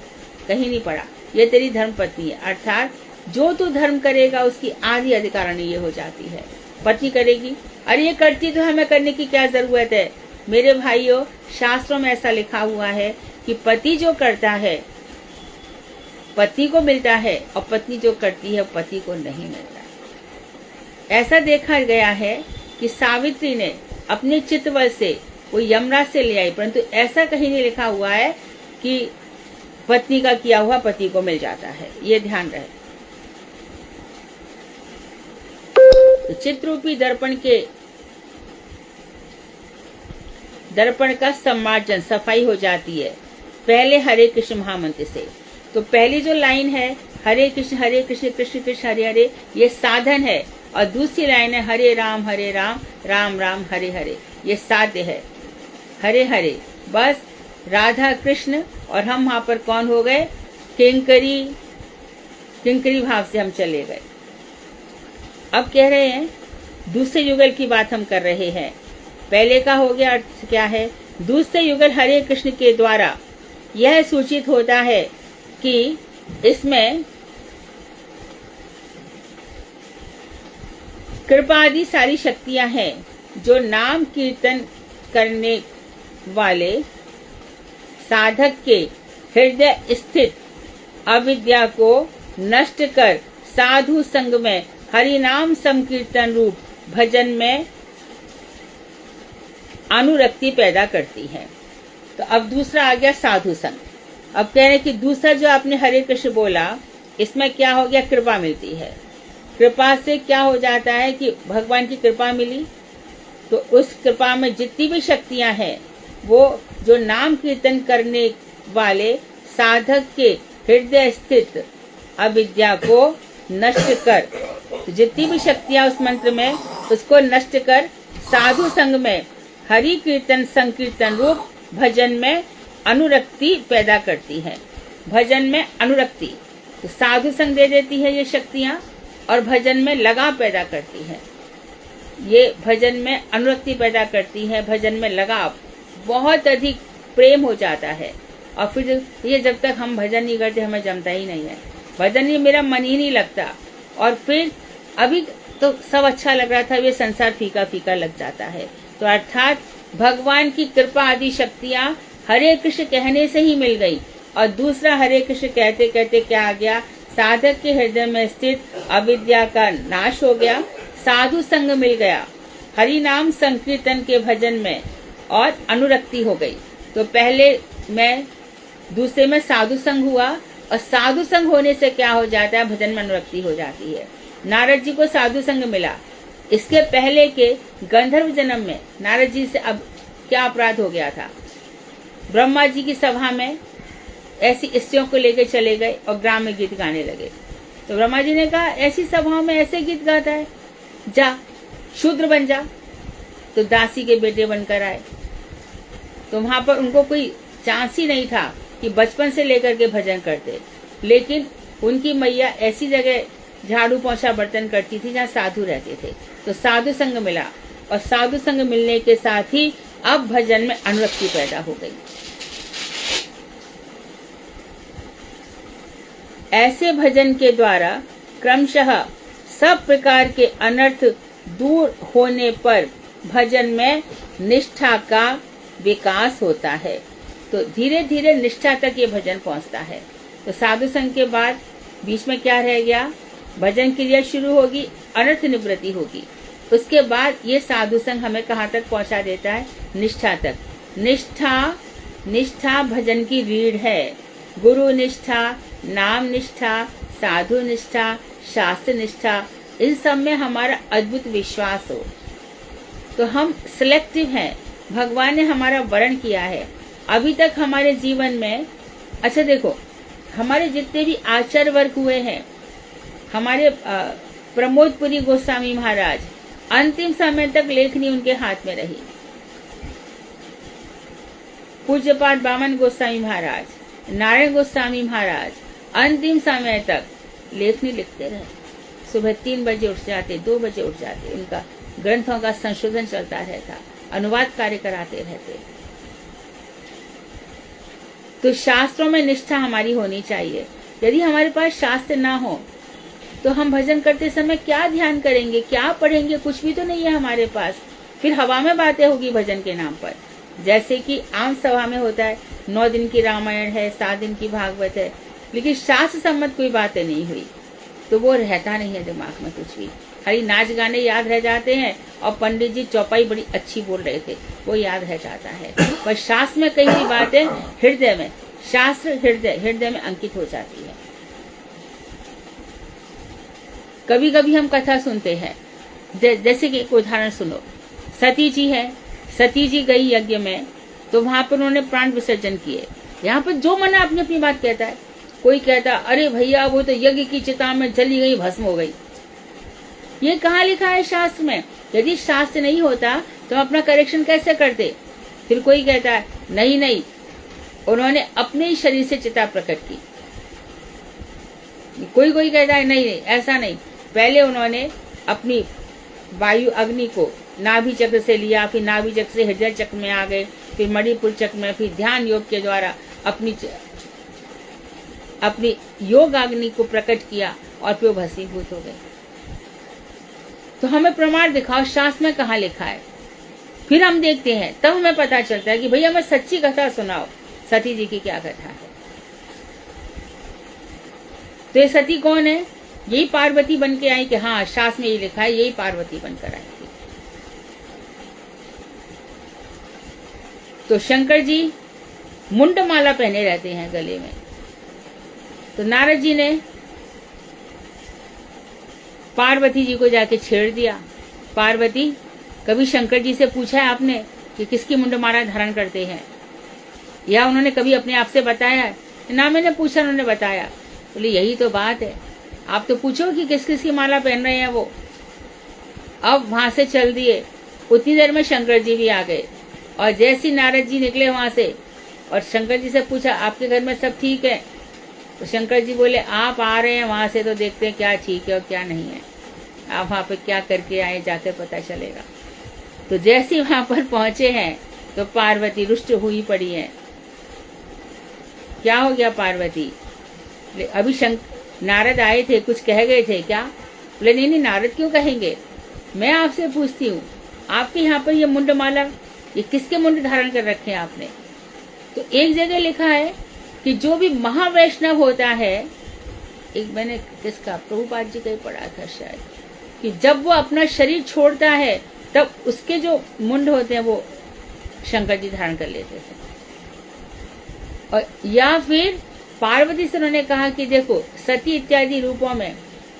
कहीं नहीं पढ़ा। ये तेरी धर्म पत्नी है, अर्थात जो तू धर्म करेगा उसकी आधी अधिकारिणी ये हो जाती है। पत्नी करेगी, अरे ये करती तो हमें करने की क्या जरूरत है? मेरे भाइयों, शास्त्रों में ऐसा लिखा हुआ है कि पति जो करता है पति को मिलता है, और पत्नी जो करती है पति को नहीं मिलता। ऐसा देखा गया है कि सावित्री ने अपने चित्तबल से वो यमराज से ले आई, परंतु ऐसा कहीं नहीं लिखा हुआ है कि पत्नी का किया हुआ पति को मिल जाता है। ये ध्यान रहे। तो चित्ररूपी दर्पण का सम्मार्जन, सफाई हो जाती है पहले हरे कृष्ण महामंत्र से। तो पहली जो लाइन है हरे कृष्ण कृष्ण कृष्ण हरे हरे, ये साधन है, और दूसरी लाइन है हरे राम राम राम हरे हरे, ये साध्य है। हरे हरे बस राधा कृष्ण, और हम वहां पर कौन हो गए? किंकरी भाव से हम चले गए। अब कह रहे हैं दूसरे युगल की बात हम कर रहे हैं। पहले का हो गया अर्थ क्या है? दूसरे युगल हरे कृष्ण के द्वारा यह सूचित होता है कि इसमें कृपादि सारी शक्तियां हैं जो नाम कीर्तन करने वाले साधक के हृदय स्थित अविद्या को नष्ट कर साधु संग में हरि नाम संकीर्तन रूप भजन में अनुरक्ति पैदा करती है। तो अब दूसरा आ गया साधु संग। अब कह रहे हैं कि दूसरा जो आपने हरे कृष्ण बोला, इसमें क्या हो गया? कृपा मिलती है। कृपा से क्या हो जाता है कि भगवान की कृपा मिली, तो उस कृपा में जितनी भी शक्तियां हैं वो जो नाम कीर्तन करने वाले साधक के हृदय स्थित अविद्या को नष्ट कर, तो जितनी भी शक्तियां उस मंत्र में, उसको नष्ट कर साधु संग में हरि कीर्तन संकीर्तन रूप भजन में अनुरक्ति पैदा करती है। भजन में अनुरक्ति, तो साधु संग दे देती है ये शक्तियां, और भजन में लगाव पैदा करती है। ये भजन में अनुरक्ति पैदा करती है, भजन में लगाव, बहुत अधिक प्रेम हो जाता है। और फिर ये जब तक हम भजन नहीं करते हमें जमता ही नहीं है, भजन ही मेरा मन ही नहीं लगता। और फिर अभी तो सब अच्छा लग रहा था, ये संसार फीका फीका लग जाता है। तो अर्थात भगवान की कृपा आदि शक्तियां हरे कृष्ण कहने से ही मिल गई, और दूसरा हरे कृष्ण कहते कहते क्या आ गया? साधक के हृदय में स्थित अविद्या का नाश हो गया, साधु संग मिल गया, हरि नाम संकीर्तन के भजन में और अनुरक्ति हो गई। तो पहले में दूसरे में साधु संग हुआ, और साधु संग होने से क्या हो जाता है? भजन में अनुरक्ति हो जाती है। नारद जी को साधु संग मिला। इसके पहले के गंधर्व जन्म में नारद जी से अब क्या अपराध हो गया था? ब्रह्मा जी की सभा में ऐसी स्त्रियों को लेकर चले गए और ग्राम में गीत गाने लगे। तो ब्रह्मा जी ने कहा ऐसी सभाओं में ऐसे गीत गाता है, जा शूद्र बन जा। तो दासी के बेटे बनकर आए। तो वहां पर उनको कोई चांस ही नहीं था कि बचपन से लेकर के भजन करते, लेकिन उनकी मैया ऐसी जगह झाड़ू पोंछा बर्तन करती थी जहाँ साधु रहते थे। तो साधु संग मिला, और साधु संग मिलने के साथ ही अब भजन में अनुरक्ति पैदा हो गई। ऐसे भजन के द्वारा क्रमशः सब प्रकार के अनर्थ दूर होने पर भजन में निष्ठा का विकास होता है। तो धीरे धीरे निष्ठा तक ये भजन पहुंचता है। तो साधु संग के बाद बीच में क्या रह गया? भजन क्रिया शुरू होगी, अनर्थ निवृत्ति होगी। उसके बाद ये साधु संग हमें कहाँ तक पहुंचा देता है? निष्ठा तक। निष्ठा भजन की रीढ़ है। गुरु निष्ठा, नाम निष्ठा, साधु निष्ठा, शास्त्र निष्ठा, इन सब में हमारा अद्भुत विश्वास हो। तो हम सिलेक्टिव हैं, भगवान ने हमारा वर्ण किया है। अभी तक हमारे जीवन में, अच्छा देखो, हमारे जितने भी आचार्य वर्ग हुए हैं, हमारे प्रमोदपुरी गोस्वामी महाराज, अंतिम समय तक लेखनी उनके हाथ में रही। पूज्यपाठ बामन गोस्वामी महाराज, नारायण गोस्वामी महाराज, अंतिम समय तक लेखनी लिखते रहे। सुबह 3 बजे उठ जाते, 2 बजे उठ जाते, उनका ग्रंथों का संशोधन चलता रहता, अनुवाद कार्य कराते रहते। तो शास्त्रों में निष्ठा हमारी होनी चाहिए। यदि हमारे पास शास्त्र ना हो तो हम भजन करते समय क्या ध्यान करेंगे, क्या पढ़ेंगे, कुछ भी तो नहीं है हमारे पास। फिर हवा में बातें होगी भजन के नाम पर। जैसे कि आम सभा में होता है 9 दिन की रामायण है, 7 दिन की भागवत है, लेकिन शास्त्र सम्मत कोई बातें नहीं हुई तो वो रहता नहीं है दिमाग में कुछ भी। खाली नाच गाने याद रह जाते हैं और पंडित जी चौपाई बड़ी अच्छी बोल रहे थे वो याद रह जाता है, पर शास्त्र में कई हुई बातें हृदय में, शास्त्र हृदय में अंकित हो जाती है। कभी कभी हम कथा सुनते हैं, जैसे कि एक उदाहरण सुनो। सती जी है, सती जी गई यज्ञ में तो वहां पर उन्होंने प्राण विसर्जन किए। यहाँ पर जो मना अपनी अपनी बात कहता है। कोई कहता अरे भैया वो तो यज्ञ की चिता में जली गई, भस्म हो गई। ये कहाँ लिखा है शास्त्र में? यदि शास्त्र नहीं होता तो हम अपना करेक्शन कैसे करते? फिर कोई कहता है नहीं उन्होंने अपने ही शरीर से चिता प्रकट की। कोई कहता है नहीं ऐसा नहीं, पहले उन्होंने अपनी वायु अग्नि को नाभि चक्र से लिया, फिर नाभि चक्र से हृदय चक्र में आ गए, फिर मणिपुर चक्र में, फिर ध्यान योग के द्वारा अपनी योग अग्नि को प्रकट किया और फिर भस्मीभूत हो गए। तो हमें प्रमाण दिखाओ, शास्त्र में कहाँ लिखा है। फिर हम देखते हैं, तब हमें पता चलता है कि भैया हमें सच्ची कथा सुनाओ, सती जी की क्या कथा है। तो ये सती कौन है? यही पार्वती बन के आई कि हाँ शास्त्र में ये लिखा है, यही पार्वती बनकर आई थी। तो शंकर जी मुंडमाला पहने रहते हैं गले में। तो नारद जी ने पार्वती जी को जाके छेड़ दिया। पार्वती, कभी शंकर जी से पूछा है आपने कि किसकी मुंडमाला धारण करते हैं, या उन्होंने कभी अपने आप से बताया है? ना मैंने पूछा, उन्होंने बताया। बोले यही तो बात है, आप तो पूछो कि किस किस की माला पहन रहे हैं वो। अब वहां से चल दिए, उतनी देर में शंकर जी भी आ गए। और जैसे नारद जी निकले वहां से और शंकर जी से पूछा आपके घर में सब ठीक है, तो शंकर जी बोले आप आ रहे हैं वहां से तो देखते हैं क्या ठीक है और क्या नहीं है, आप वहां पे क्या करके आए जाकर पता चलेगा। तो जैसे वहां पर पहुंचे हैं तो पार्वती रुष्ट हुई पड़ी है। क्या हो गया पार्वती? अभी नारद आए थे, कुछ कह गए थे क्या? बोले नहीं नारद क्यों कहेंगे, मैं आपसे पूछती हूँ आपके यहाँ पर ये मुंडमाला ये किसके मुंड धारण कर रखे हैं आपने? तो एक जगह लिखा है कि जो भी महावैष्णव होता है, एक मैंने किसका प्रभुपाद जी का ही पढ़ा था शायद, कि जब वो अपना शरीर छोड़ता है तब उसके जो मुंड होते हैं वो शंकर जी धारण कर लेते थे। और या फिर पार्वती से उन्होंने कहा कि देखो सती इत्यादि रूपों में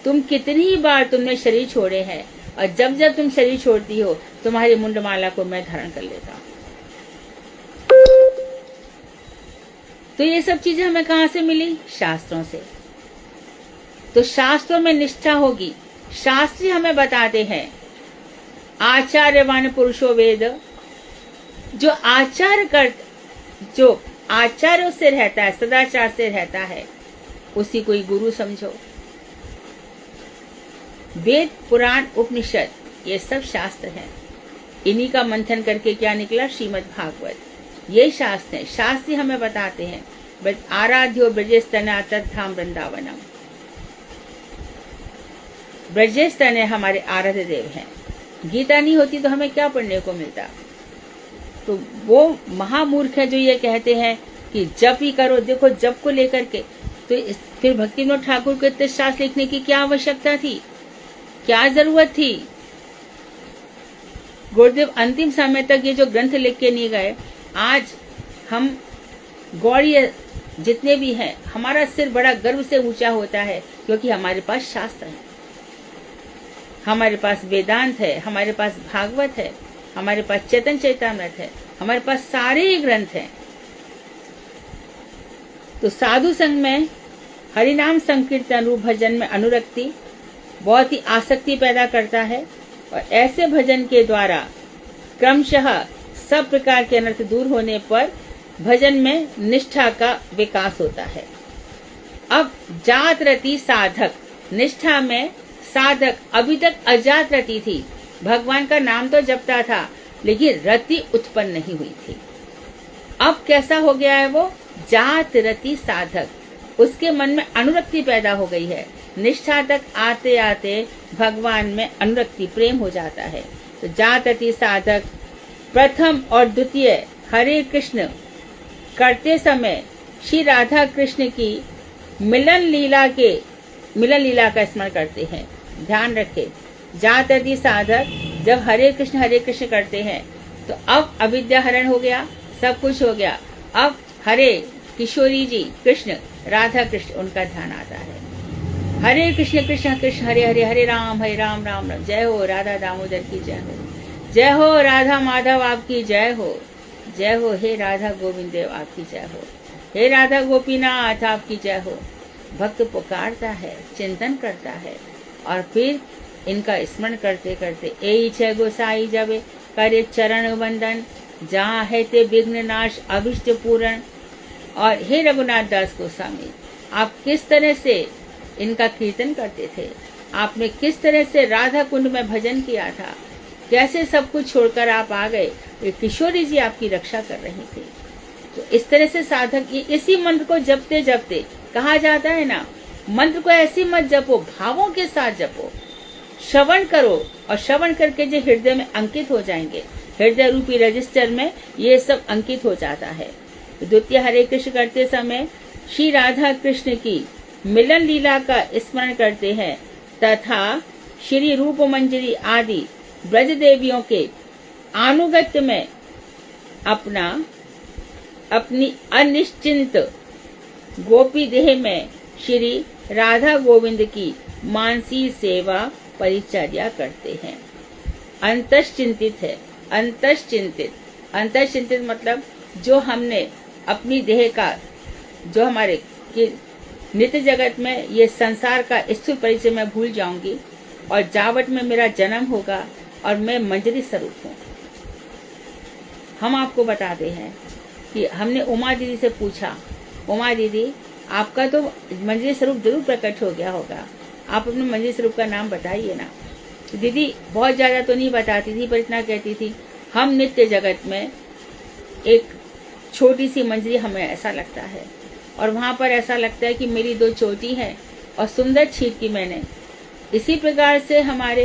तुम कितनी ही बार तुमने शरीर छोड़े हैं, और जब जब तुम शरीर छोड़ती हो तुम्हारी मुंडमाला को मैं धारण कर लेता हूं। तो ये सब चीजें हमें कहां से मिली? शास्त्रों से। तो शास्त्रों में निष्ठा होगी। शास्त्री हमें बताते हैं आचार्यवान पुरुषो वेद, जो आचार्यों से रहता है, सदाचार से रहता है, उसी कोई गुरु समझो। वेद पुराण उपनिषद ये सब शास्त्र हैं। इन्हीं का मंथन करके क्या निकला? श्रीमद् भागवत। ये शास्त्र है, शास्त्री हमें बताते हैं आराध्यो ब्रजेस्तनया तद्धाम वृंदावनम। ब्रजेस्तनय हमारे आराध्य देव हैं। गीता नहीं होती तो हमें क्या पढ़ने को मिलता? तो वो महामूर्ख है जो ये कहते हैं कि जप ही करो। देखो जप को लेकर के तो फिर भक्ति विनोद ठाकुर को इतने शास्त्र लिखने की क्या आवश्यकता थी, क्या जरूरत थी? गुरुदेव अंतिम समय तक ये जो ग्रंथ लिख के नहीं गए, आज हम गौड़ीय जितने भी हैं, हमारा सिर बड़ा गर्व से ऊंचा होता है क्योंकि हमारे पास शास्त्र है, हमारे पास वेदांत है, हमारे पास भागवत है, हमारे पास चैतन्य चैतामृत है, हमारे पास सारे ग्रंथ हैं। तो साधु संग में हरिनाम संकीर्तन रूप भजन में अनुरक्ति बहुत ही आसक्ति पैदा करता है, और ऐसे भजन के द्वारा क्रमशः सब प्रकार के अनर्थ दूर होने पर भजन में निष्ठा का विकास होता है। अब जात रति साधक, निष्ठा में साधक अभी तक अजात रति थी, भगवान का नाम तो जपता था, लेकिन रति उत्पन्न नहीं हुई थी। अब कैसा हो गया है वो? जात रति साधक, उसके मन में अनुरक्ति पैदा हो गई है। निष्ठा तक आते आते भगवान में अनुरक्ति, प्रेम हो जाता है। तो जात रति साधक प्रथम और द्वितीय हरे कृष्ण करते समय श्री राधा कृष्ण की मिलन लीला का स्मरण करते हैं। ध्यान रखें, जात रति साधक जब हरे कृष्ण करते हैं तो अब अविद्या हरण हो गया, सब कुछ हो गया। अब हरे किशोरी जी कृष्ण, राधा कृष्ण, उनका ध्यान आता है। हरे कृष्ण कृष्ण कृष्ण हरे हरे, हरे राम राम राम। जय हो राधा दामोदर की जय हो, जय हो राधा माधव आपकी जय हो, जय हो हे राधा गोविंद देव आपकी जय हो, हे राधा गोपीनाथ आपकी जय हो। भक्त पुकारता है, चिंतन करता है, और फिर इनका स्मरण करते करते ए छह गोसाई जबे करे चरण वंदन, जहाँ है ते विघ्न नाश अभिष्ट पूरण। और हे रघुनाथ दास गोस्वामी, आप किस तरह से इनका कीर्तन करते थे, आपने किस तरह से राधा कुंड में भजन किया था, कैसे सब कुछ छोड़कर आप आ गए, ये किशोरी जी आपकी रक्षा कर रही थी। तो इस तरह से साधक इसी मंत्र को जपते जपते, कहा जाता है ना, मंत्र को ऐसी मत जपो, भावों के साथ जपो, श्रवण करो, और श्रवण करके जो हृदय में अंकित हो जाएंगे, हृदय रूपी रजिस्टर में ये सब अंकित हो जाता है। द्वितीय हरे कृष्ण करते समय श्री राधा कृष्ण की मिलन लीला का स्मरण करते हैं, तथा श्री रूप मंजरी आदि ब्रज देवियों के अनुगत्य में अपनी अनिश्चिंत गोपी देह में श्री राधा गोविंद की मानसी सेवा परिचर्या करते हैं। अंतश्चिंतित है, अंतश्चिंतित मतलब जो हमने अपनी देह का, जो हमारे नित्य जगत में ये संसार का स्थूल परिचय मैं भूल जाऊंगी, और जावट में मेरा जन्म होगा और मैं मंजरी स्वरूप हूँ। हम आपको बताते हैं कि हमने उमा दीदी से पूछा, उमा दीदी आपका तो मंजरी स्वरूप जरूर प्रकट हो गया होगा, आप अपने मंजरी स्वरूप का नाम बताइए ना। तो दीदी बहुत ज्यादा तो नहीं बताती थी, पर इतना कहती थी, हम नित्य जगत में एक छोटी सी मंजरी हमें ऐसा लगता है, और वहां पर ऐसा लगता है कि मेरी दो चोटी है और सुंदर छीट की मैंने। इसी प्रकार से हमारे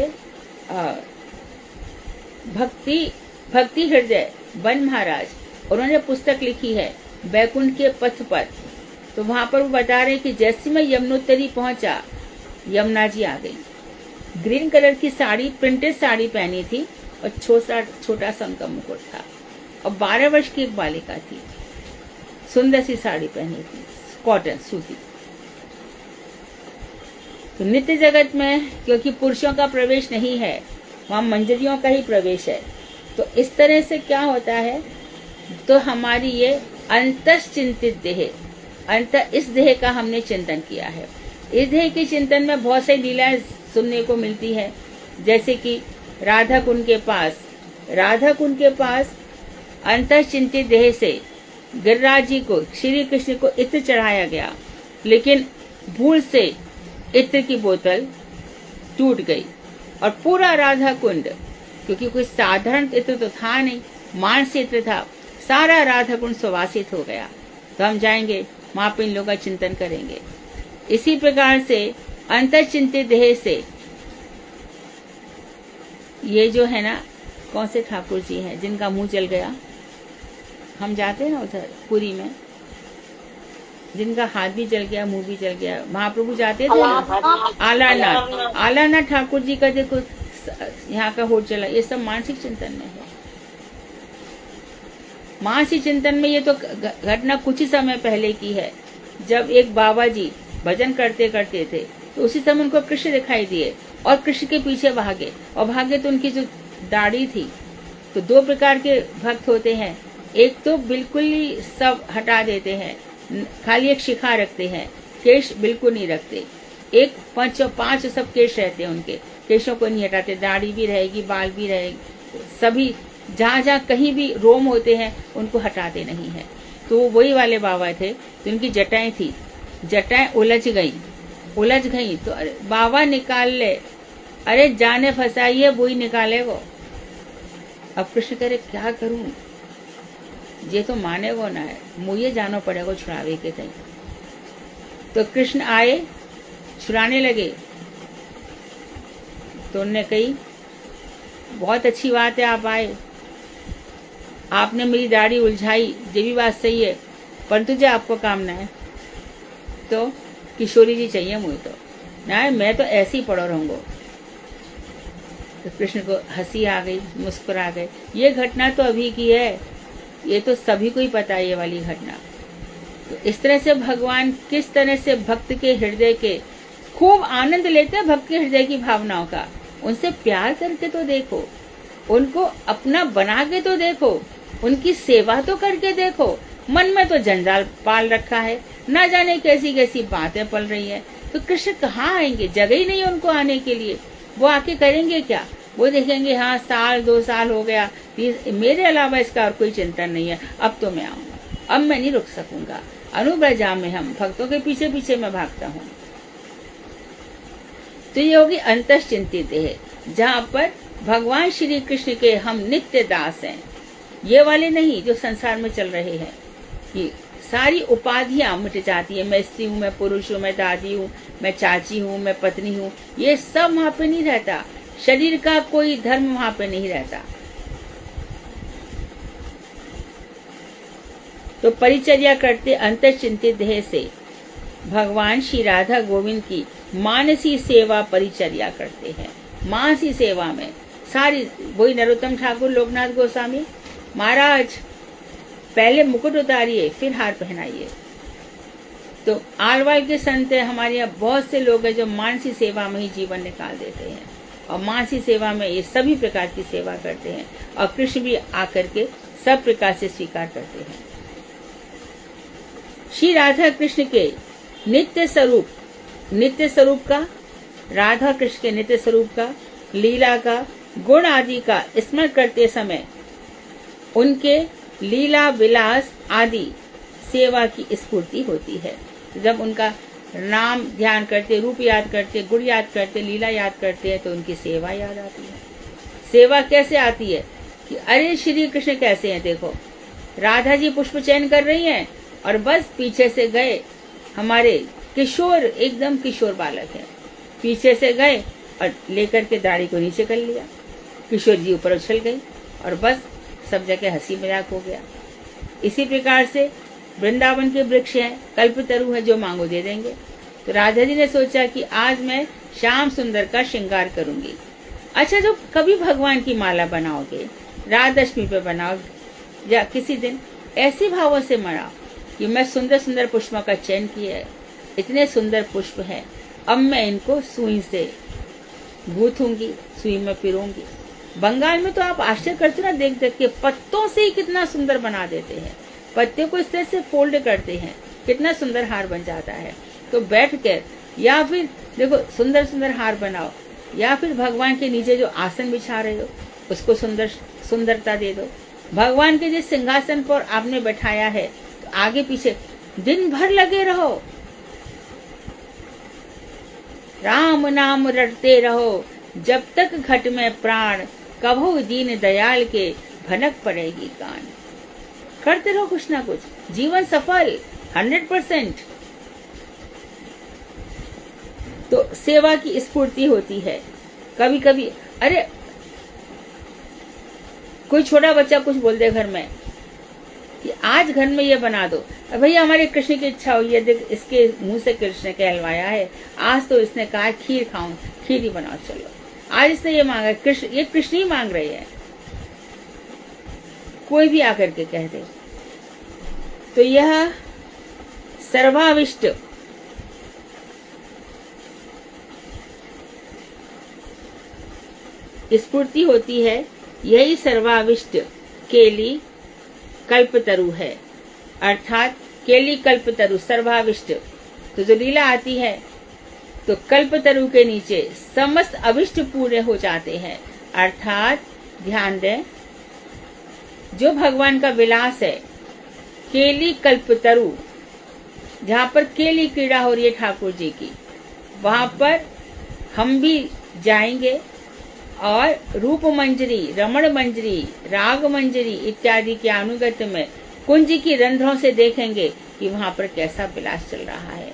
भक्ति हृदय वन महाराज, उन्होंने पुस्तक लिखी है बैकुंठ के पथ पर। तो वहां पर वो बता रहे कि जैसे मैं यमुनोत्तरी पहुंचा, यमुना जी आ गई। ग्रीन कलर की साड़ी, प्रिंटेड साड़ी पहनी थी, और छोटा सा उनका मुकुट था, और 12 वर्ष की एक बालिका थी, सुंदर सी साड़ी पहनी थी, कॉटन सूती। तो नित्य जगत में क्योंकि पुरुषों का प्रवेश नहीं है, वहां मंजरियों का ही प्रवेश है। तो इस तरह से क्या होता है, तो हमारी ये अंतश्चिंतित देह, इस देह का हमने चिंतन किया है। इस देह के चिंतन में बहुत सारी लीलाएं सुनने को मिलती है, जैसे कि राधा कुंड के पास अंतश्चिंतित देह से गिरिराज जी को, श्री कृष्ण को इत्र चढ़ाया गया, लेकिन भूल से इत्र की बोतल टूट गई, और पूरा राधा कुंड, क्योंकि कोई साधारण इत्र तो था नहीं, मानस इत्र था, सारा राधा कुंड सुवासित हो गया। तो हम जाएंगे वहां पे इन लोगों का चिंतन करेंगे। इसी प्रकार से अंतर्चिंतित देह से ये जो है ना, कौन से ठाकुर जी हैं जिनका मुंह जल गया, हम जाते हैं ना उधर पुरी में, जिनका हाथ भी जल गया, मुंह भी जल गया, महाप्रभु जाते थे ना, आलानाथ ठाकुर जी का देखो यहाँ का होठ जला। ये सब मानसिक चिंतन में है। मानसिक चिंतन में ये तो घटना कुछ ही समय पहले की है, जब एक बाबा जी भजन करते करते थे, तो उसी समय उनको कृष्ण दिखाई दिए और कृष्ण के पीछे भागे, और भागे तो उनकी जो दाढ़ी थी, तो दो प्रकार के भक्त होते हैं। एक तो बिल्कुल ही सब हटा देते हैं, खाली एक शिखा रखते हैं, केश बिल्कुल नहीं रखते। एक पांच सब केश रहते हैं, उनके केशों को नहीं हटाते, दाढ़ी भी रहेगी, बाल भी रहेगी, सभी जहाँ जहाँ कहीं भी रोम होते हैं उनको हटाते नहीं है। तो वही वाले बाबा थे, तो उनकी जटाएं थी, जटाएं उलझ गई तो बाबा निकाल ले, अरे जाने फंसाइए वही निकालेगो। अब कृष्ण कह रहे क्या करूं, ये तो मानेगो ना है, मुझे जानो पड़ेगो छुड़ावे के तई। तो कृष्ण आए, छुड़ाने लगे। तो उन्होंने कही बहुत अच्छी बात है आप आए, आपने मेरी दाढ़ी उलझाई, ये भी बात सही है, परंतु जो आपको काम ना है तो किशोरी जी चाहिए मुझे, तो ना मैं तो ऐसे ही पड़ो रहूंगा। तो कृष्ण को हंसी आ गई, मुस्कुरा गए। ये घटना तो अभी की है, ये तो सभी को ही पता है ये वाली घटना। तो इस तरह से भगवान किस तरह से भक्त के हृदय के खूब आनंद लेते हैं, भक्त के हृदय की भावनाओं का। उनसे प्यार करके तो देखो, उनको अपना बना के तो देखो, उनकी सेवा तो करके देखो। मन में तो जंजाल पाल रखा है, ना जाने कैसी कैसी बातें पल रही है। तो कृष्ण कहाँ आएंगे, जगह ही नहीं है उनको आने के लिए। वो आके करेंगे क्या, वो देखेंगे हाँ साल 2 साल हो गया, मेरे अलावा इसका और कोई चिंतन नहीं है, अब तो मैं आऊंगा, अब मैं नहीं रुक सकूंगा। अनुब्रजा में हम भक्तों के पीछे पीछे मैं भागता हूँ। तो ये होगी अंतश्चिंतित है, जहाँ पर भगवान श्री कृष्ण के हम नित्य दास हैं। ये वाले नहीं जो संसार में चल रहे हैं, कि सारी उपाधियां मिट जाती है। मैं स्त्री हूँ, मैं पुरुष हूँ, मैं दादी हूँ, मैं चाची हूँ, मैं पत्नी हूँ, ये सब वहां पे नहीं रहता। शरीर का कोई धर्म वहां पे नहीं रहता। तो परिचर्या करते अंतर्चिंतित देह से भगवान श्री राधा गोविंद की मानसी सेवा परिचर्या करते हैं। मानसी सेवा में सारी, वही नरोत्तम ठाकुर लोकनाथ गोस्वामी महाराज पहले मुकुट उतारिए फिर हार पहनाइए। तो आलवाल के संत हमारे यहाँ बहुत से लोग हैं जो मानसी सेवा में ही जीवन निकाल देते हैं, और मानसी सेवा में ये सभी प्रकार की सेवा करते हैं, और कृष्ण भी आकर के सब प्रकार से स्वीकार करते हैं। श्री राधा कृष्ण के नित्य स्वरूप का, राधा कृष्ण के नित्य स्वरूप का, लीला का, गुण आदि का स्मरण करते समय उनके लीला विलास आदि सेवा की स्फूर्ति होती है। जब उनका नाम ध्यान करते, रूप याद करते, गुण याद करते, लीला याद करते हैं, तो उनकी सेवा याद आती है। सेवा कैसे आती है कि अरे श्री कृष्ण कैसे हैं, देखो राधा जी पुष्प चयन कर रही हैं, और बस पीछे से गए हमारे किशोर, एकदम किशोर बालक हैं, पीछे से गए और लेकर के दाढ़ी को नीचे कर लिया, किशोर जी ऊपर उछल गई, और बस सब जगह हंसी मजाक हो गया। इसी प्रकार से वृंदावन के वृक्ष हैं, कल्पतरु है, जो मांगो दे देंगे। तो राधा जी ने सोचा कि आज मैं श्याम सुंदर का श्रृंगार करूंगी। अच्छा, जो कभी भगवान की माला बनाओगे, राधाष्टमी पे बनाओ या किसी दिन, ऐसी भावों से मनाओ कि मैं सुंदर सुंदर पुष्पों का चयन किया है, इतने सुंदर पुष्प हैं, अब मैं इनको सुई से गूंथूंगी, सुई में पिरोंगी। बंगाल में तो आप आश्चर्य करते ना, देख देख के पत्तों से ही कितना सुंदर बना देते हैं, पत्ते को इस तरह से फोल्ड करते हैं, कितना सुंदर हार बन जाता है। तो बैठ कर, या फिर देखो सुंदर सुंदर हार बनाओ, या फिर भगवान के नीचे जो आसन बिछा रहे हो उसको सुंदरता दे दो। भगवान के जिस सिंहासन पर आपने बैठाया है, तो आगे पीछे दिन भर लगे रहो, राम नाम रटते रहो, जब तक घट में प्राण, कभू दीन दयाल के भनक पड़ेगी कान। करते रहो कुछ ना कुछ, जीवन सफल 100%। तो सेवा की स्फूर्ति होती है। कभी कभी अरे कोई छोटा बच्चा कुछ बोल दे घर में कि आज घर में ये बना दो, भैया हमारे कृष्ण की इच्छा हुई है, देख इसके मुंह से कृष्ण कहलवाया है, आज तो इसने कहा खीर खाऊं, खीर ही बनाओ, चलो आज इसने ये मांगा, कृष्ण, ये कृष्ण ही मांग रहे हैं, कोई भी आकर के कह दे। तो यह सर्वाविष्ट स्फूर्ति होती है, यही सर्वाविष्ट केली कल्पतरु है, अर्थात केली कल्पतरु सर्वाविष्ट। तो जो लीला आती है तो कल्पतरु के नीचे समस्त अभिष्ट पूरे हो जाते हैं, अर्थात ध्यान दें, जो भगवान का विलास है केली कल्पतरु, जहाँ पर केली क्रीड़ा हो रही है ठाकुर जी की, वहां पर हम भी जाएंगे और रूप मंजरी, रमण मंजरी, राग मंजरी इत्यादि के अनुगत्य में कुंज की रंध्रों से देखेंगे कि वहाँ पर कैसा विलास चल रहा है।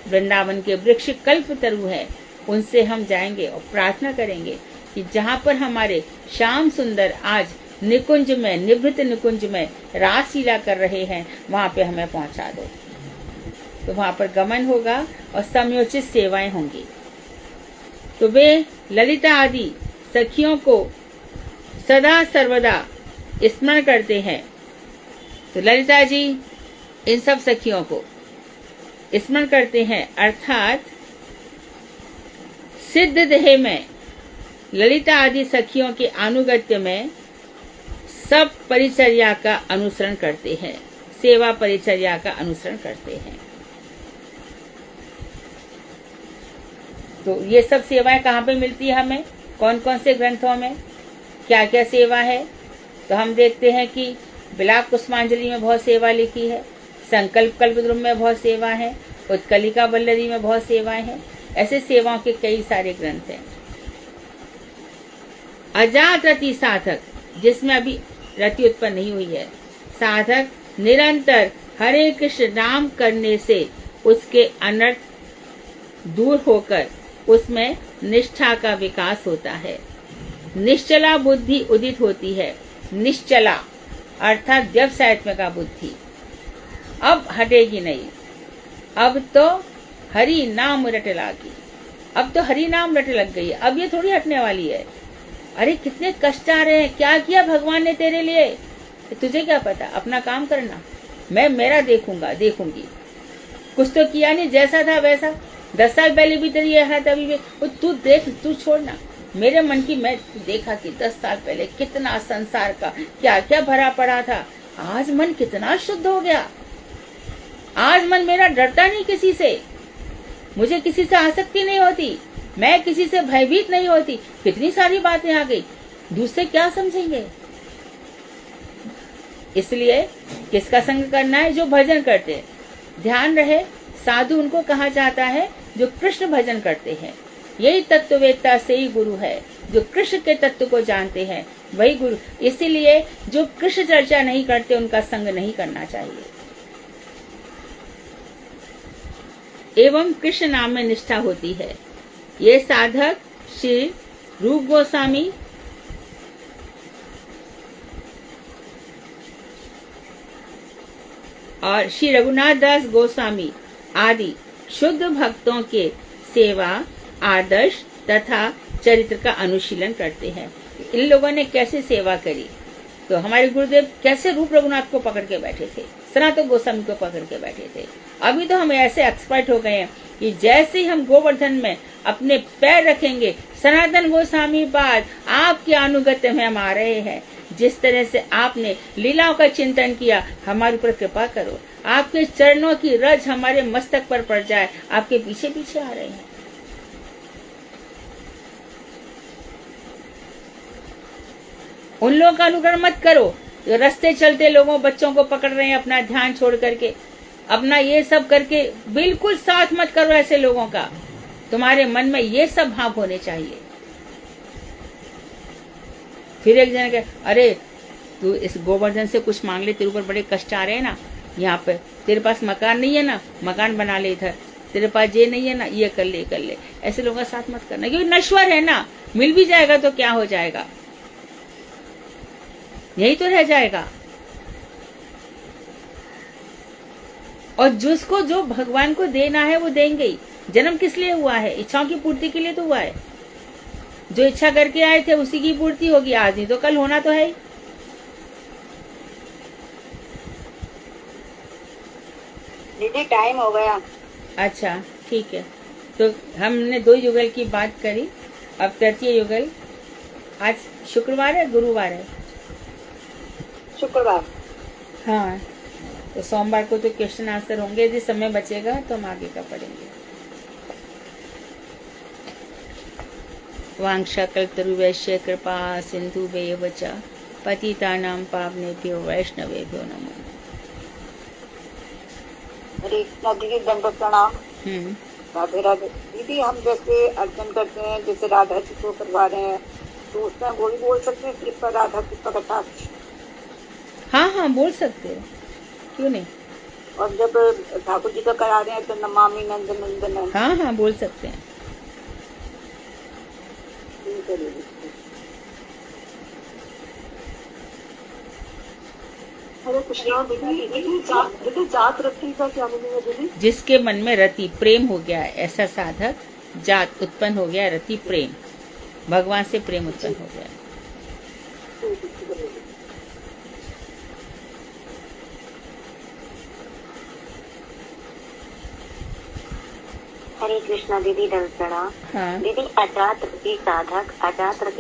वृंदावन के वृक्ष कल्प तरु है, उनसे हम जाएंगे और प्रार्थना करेंगे कि जहाँ पर हमारे श्याम सुंदर आज निकुंज में, निभृत निकुंज में रासलीला कर रहे हैं, वहाँ पे हमें पहुँचा दो। तो वहाँ पर गमन होगा और समयोचित सेवाएं होंगी। तो वे ललिता आदि सखियों को सदा सर्वदा स्मरण करते हैं। तो ललिता जी इन सब सखियों को स्मरण करते हैं, अर्थात सिद्ध देह में ललिता आदि सखियों के अनुगत्य में सब परिचर्या का अनुसरण करते हैं, सेवा परिचर्या का अनुसरण करते हैं। तो ये सब सेवाएं कहाँ पे मिलती है हमें, कौन कौन से ग्रंथों में क्या क्या सेवा है? तो हम देखते हैं कि बिलाप कुसुमांजलि में बहुत सेवा लिखी है, संकल्प कल्पद्रुम में बहुत सेवा है, उत्कलिका वल्लरी में बहुत सेवाएं हैं। ऐसे सेवाओं के कई सारे ग्रंथ हैं। अजात रति साधक, जिसमें अभी रति उत्पन्न नहीं हुई है, साधक निरंतर हरे कृष्ण नाम करने से उसके अनर्थ दूर होकर उसमें निष्ठा का विकास होता है। निश्चला बुद्धि उदित होती है। निश्चला अर्थात व्यवसायत्मिका बुद्धि अब हटेगी नहीं। अब तो हरि नाम रट लागी, अब तो हरि नाम रट लग गई है, अब ये थोड़ी हटने वाली है। अरे कितने कष्ट आ रहे हैं, क्या किया भगवान ने तेरे लिए, तुझे क्या पता, अपना काम करना, मैं मेरा देखूंगी। कुछ तो किया नहीं, जैसा था वैसा। 10 साल पहले भी तेरी हालत अभी भी, तू देख, तू छोड़ना मेरे मन की। मैं देखा कि 10 साल पहले कितना संसार का क्या क्या भरा पड़ा था, आज मन कितना शुद्ध हो गया। आज मन मेरा डरता नहीं किसी से, मुझे किसी से आसक्ति नहीं होती, मैं किसी से भयभीत नहीं होती। कितनी सारी बातें आ गई, दूसरे क्या समझेंगे। इसलिए किसका संग करना है? जो भजन करते हैं। ध्यान रहे, साधु उनको कहा जाता है जो कृष्ण भजन करते हैं। यही तत्ववेत्ता से ही गुरु है, जो कृष्ण के तत्व को जानते हैं वही गुरु। इसीलिए जो कृष्ण चर्चा नहीं करते उनका संग नहीं करना चाहिए। एवं कृष्ण नाम में निष्ठा होती है। ये साधक श्री रूप गोस्वामी और श्री रघुनाथ दास गोस्वामी आदि शुद्ध भक्तों के सेवा, आदर्श तथा चरित्र का अनुशीलन करते हैं। इन लोगों ने कैसे सेवा करी? तो हमारे गुरुदेव कैसे रूप रघुनाथ को पकड़ के बैठे थे, सनातन गोस्वामी को पकड़ के बैठे थे। अभी तो हम ऐसे एक्सपर्ट हो गए हैं कि जैसे ही हम गोवर्धन में अपने पैर रखेंगे, सनातन गोस्वामी पाद आपके अनुगत्य में हम आ रहे हैं। जिस तरह से आपने लीलाओं का चिंतन किया, हमारे ऊपर कृपा करो, आपके चरणों की रज हमारे मस्तक पर पड़ जाए। आपके पीछे पीछे आ रहे हैं। उन लोगों का अनुकरण मत करो जो रास्ते चलते लोगों, बच्चों को पकड़ रहे हैं अपना ध्यान छोड़ करके, अपना ये सब करके। बिल्कुल साथ मत करो ऐसे लोगों का। तुम्हारे मन में ये सब भाव होने चाहिए। फिर एक जन के, अरे तू इस गोवर्धन से कुछ मांग ले, तेरे ऊपर बड़े कष्ट आ रहे हैं ना, यहाँ पे तेरे पास मकान नहीं है ना, मकान बना ले इधर, तेरे पास ये नहीं है ना, ये कर ले। ऐसे लोगों का साथ मत करना, क्योंकि नश्वर है ना। मिल भी जाएगा तो क्या हो जाएगा, यही तो रह जाएगा। और जिसको जो भगवान को देना है वो देंगे ही। जन्म किस लिए हुआ है? इच्छाओं की पूर्ति के लिए तो हुआ है। जो इच्छा करके आए थे उसी की पूर्ति होगी, आज नहीं तो कल होना तो है ही। दीदी टाइम हो गया। अच्छा ठीक है, तो हमने 2 युगल की बात करी, अब तृतीय युगल। आज शुक्रवार है, गुरुवार है? शुक्रवार। हाँ, तो सोमवार को तो क्वेश्चन आंसर होंगे। यदि समय बचेगा तो हम आगे का पढ़ेंगे। वांछाकल्पतरुवैश्य कृपा सिन्धुभ्यो च पतितानां पावनेभ्यो वैष्णवेभ्यो नमः। नदी की दंडवत प्रणाम। राधे राधे। दीदी हम जैसे अर्चन करते हैं, जैसे राधा जी को करवा रहे हैं, तो उसमें वो भी बोल सकते हैं कृपा राधा कृपा कटाक्ष। हाँ हाँ बोल सकते हो, क्यों नहीं। और जब ठाकुर जी का करा रहे हैं तो नमामि नंद नंदन। हाँ हाँ बोल सकते हैं। ठीक है दीदी। हरे कृष्णा। दीदी जात रति का क्या मीनिंग है दीदी? जिसके मन में रति प्रेम हो गया है, ऐसा साधक जात उत्पन्न हो गया, रति प्रेम, भगवान से प्रेम उत्पन्न हो गया। हरे कृष्णा दीदी, दर्शना। हाँ। दीदी अजात रति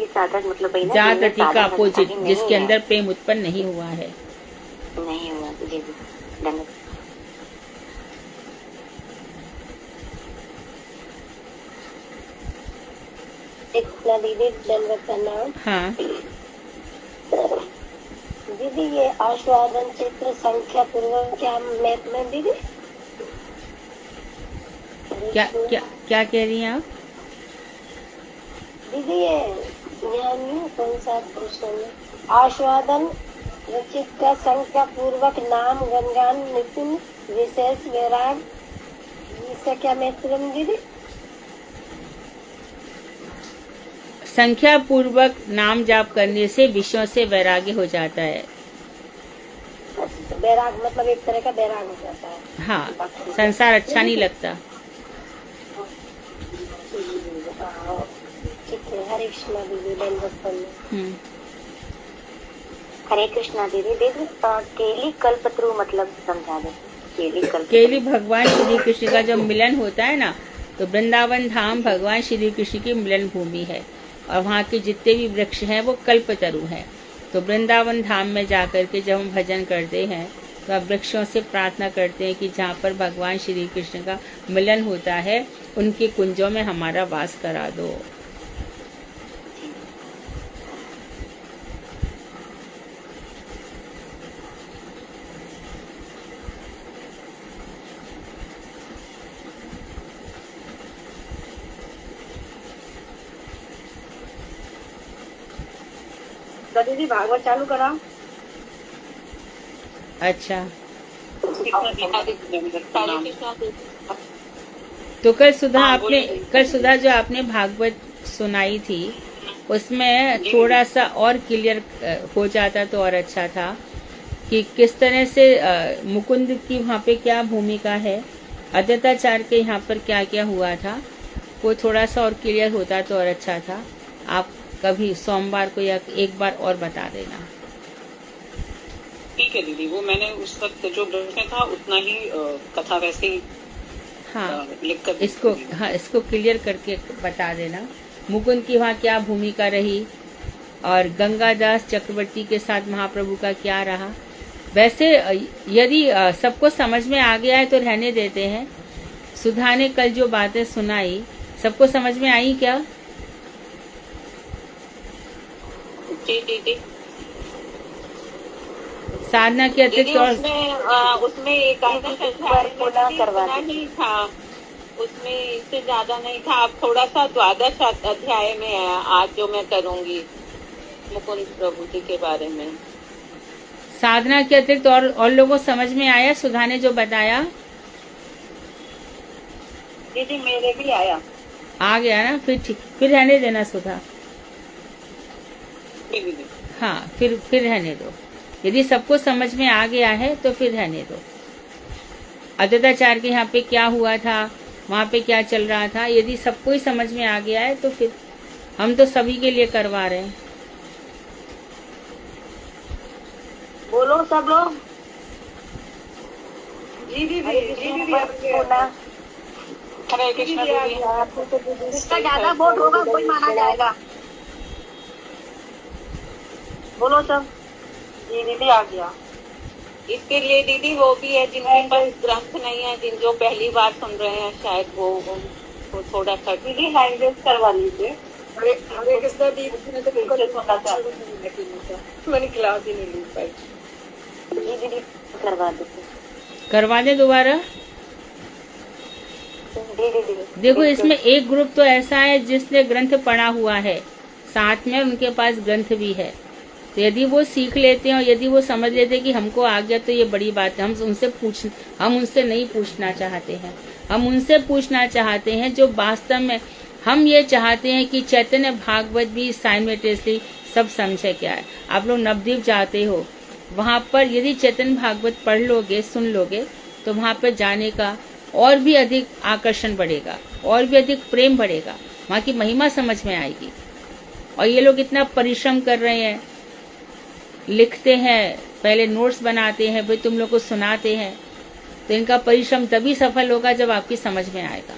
साधक मतलब वही ना, जात जिनमें रति का साधक अपोजिट, नहीं जिसके है। अंदर प्रेम उत्पन्न नहीं हुआ है। नहीं हुआ दीदी, धन्यवाद। कृष्णा दीदी, दंडवत प्रणाम। हाँ। दीदी ये आस्वादन चित्र संख्या पूर्वक क्या महत्व है दीदी? क्या क्या क्या कह रही हैं आप? दीदी ये ज्ञानी कौन सा प्रश्न है? आस्वादन रचित का संख्या पूर्वक नाम गणगान निपुण विशेष वैराग, इसका क्या महत्व है दीदी? संख्या पूर्वक नाम जाप करने से विषयों से वैराग्य हो जाता है। वैराग मतलब एक तरह का वैराग हो जाता है। हाँ, संसार अच्छा नहीं लगता। ठीक है। हरे कृष्णा दीदी, दंडवत प्रणाम। हम्म। हरे कृष्णा दीदी। दीदी केली कल्पत्रु मतलब समझा दे। केली भगवान श्री कृष्ण का जब मिलन होता है ना, तो वृंदावन धाम भगवान श्री कृष्ण की मिलन भूमि है, और वहाँ के जितने भी वृक्ष हैं वो कल्पतरु हैं। तो वृंदावन धाम में जाकर के जब हम भजन करते हैं तो आप वृक्षों से प्रार्थना करते हैं कि जहाँ पर भगवान श्री कृष्ण का मिलन होता है उनके कुंजों में हमारा वास करा दो। तो दीदी भागवत चालू करा। अच्छा, तो कल सुधा जो आपने भागवत सुनाई थी उसमें थोड़ा सा और क्लियर हो जाता तो और अच्छा था कि किस तरह से मुकुंद की वहाँ पे क्या भूमिका है, अद्वैताचार्य के यहाँ पर क्या क्या हुआ था, वो थोड़ा सा और क्लियर होता तो और अच्छा था। आप कभी सोमवार को या एक बार और बता देना। ठीक है दीदी, वो मैंने उस वक्त जो ग्रंथ में था उतना ही कथा वैसे ही हाँ, लिख कर इसको क्लियर करके बता देना। मुकुंद की वहाँ क्या भूमिका रही और गंगादास चक्रवर्ती के साथ महाप्रभु का क्या रहा। वैसे यदि सबको समझ में आ गया है तो रहने देते हैं। सुधा ने कल जो बातें सुनाई सबको समझ में आई क्या? जी। साधना के अतिरिक्त और उसमें एक करवाना नहीं था, उसमें इससे ज्यादा नहीं था। अब थोड़ा सा द्वादश अध्याय में है आज जो मैं करूंगी मुकुंद प्रभु जी के बारे में। साधना के अतिरिक्त और लोगों को समझ में आया सुधा ने जो बताया? दीदी मेरे भी आया। आ गया ना, फिर ठीक, फिर रहने देना सुधा। हाँ, फिर रहने दो। यदि सबको समझ में आ गया है तो फिर रहने दो। अद्वैताचार्य के यहाँ पे क्या हुआ था, वहाँ पे क्या चल रहा था, यदि सबको ही समझ में आ गया है तो फिर हम तो सभी के लिए करवा रहे हैं। बोलो सब लोग। जी दीदी, हरे कृष्णा दीदी। जिसका ज्यादा वोट होगा कोई माना जाएगा। बोलो सब। जी दीदी आ गया। इसके लिए दीदी वो भी है जिनके पास ग्रंथ नहीं है, जिन जो पहली बार सुन रहे हैं शायद वो थोड़ा सा दीदी लैंग्वेज करवा लीजिए। हरे कृष्णा दीदी तो बिल्कुल सुनना था, मैंने क्लास ही नहीं ली पाई। जी दीदी करवा देते। करवा दे दोबारा। देखो इसमें एक ग्रुप तो ऐसा है जिसने ग्रंथ पढ़ा हुआ है, साथ में उनके पास ग्रंथ भी है। तो यदि वो सीख लेते हैं और यदि वो समझ लेते हैं कि हमको आ गया तो ये बड़ी बात है। हम उनसे नहीं पूछना चाहते हैं, हम उनसे पूछना चाहते हैं जो वास्तव में हम ये चाहते हैं कि चैतन्य भागवत भी साइमल्टेनियसली सब समझे क्या है। आप लोग नवद्वीप जाते हो, वहाँ पर यदि चैतन्य भागवत पढ़ लोगे, सुन लोगे, तो वहाँ पर जाने का और भी अधिक आकर्षण बढ़ेगा, और भी अधिक प्रेम बढ़ेगा, वहाँ की महिमा समझ में आएगी। और ये लोग इतना परिश्रम कर रहे हैं, लिखते हैं, पहले नोट्स बनाते हैं, फिर तुम लोग को सुनाते हैं, तो इनका परिश्रम तभी सफल होगा जब आपकी समझ में आएगा।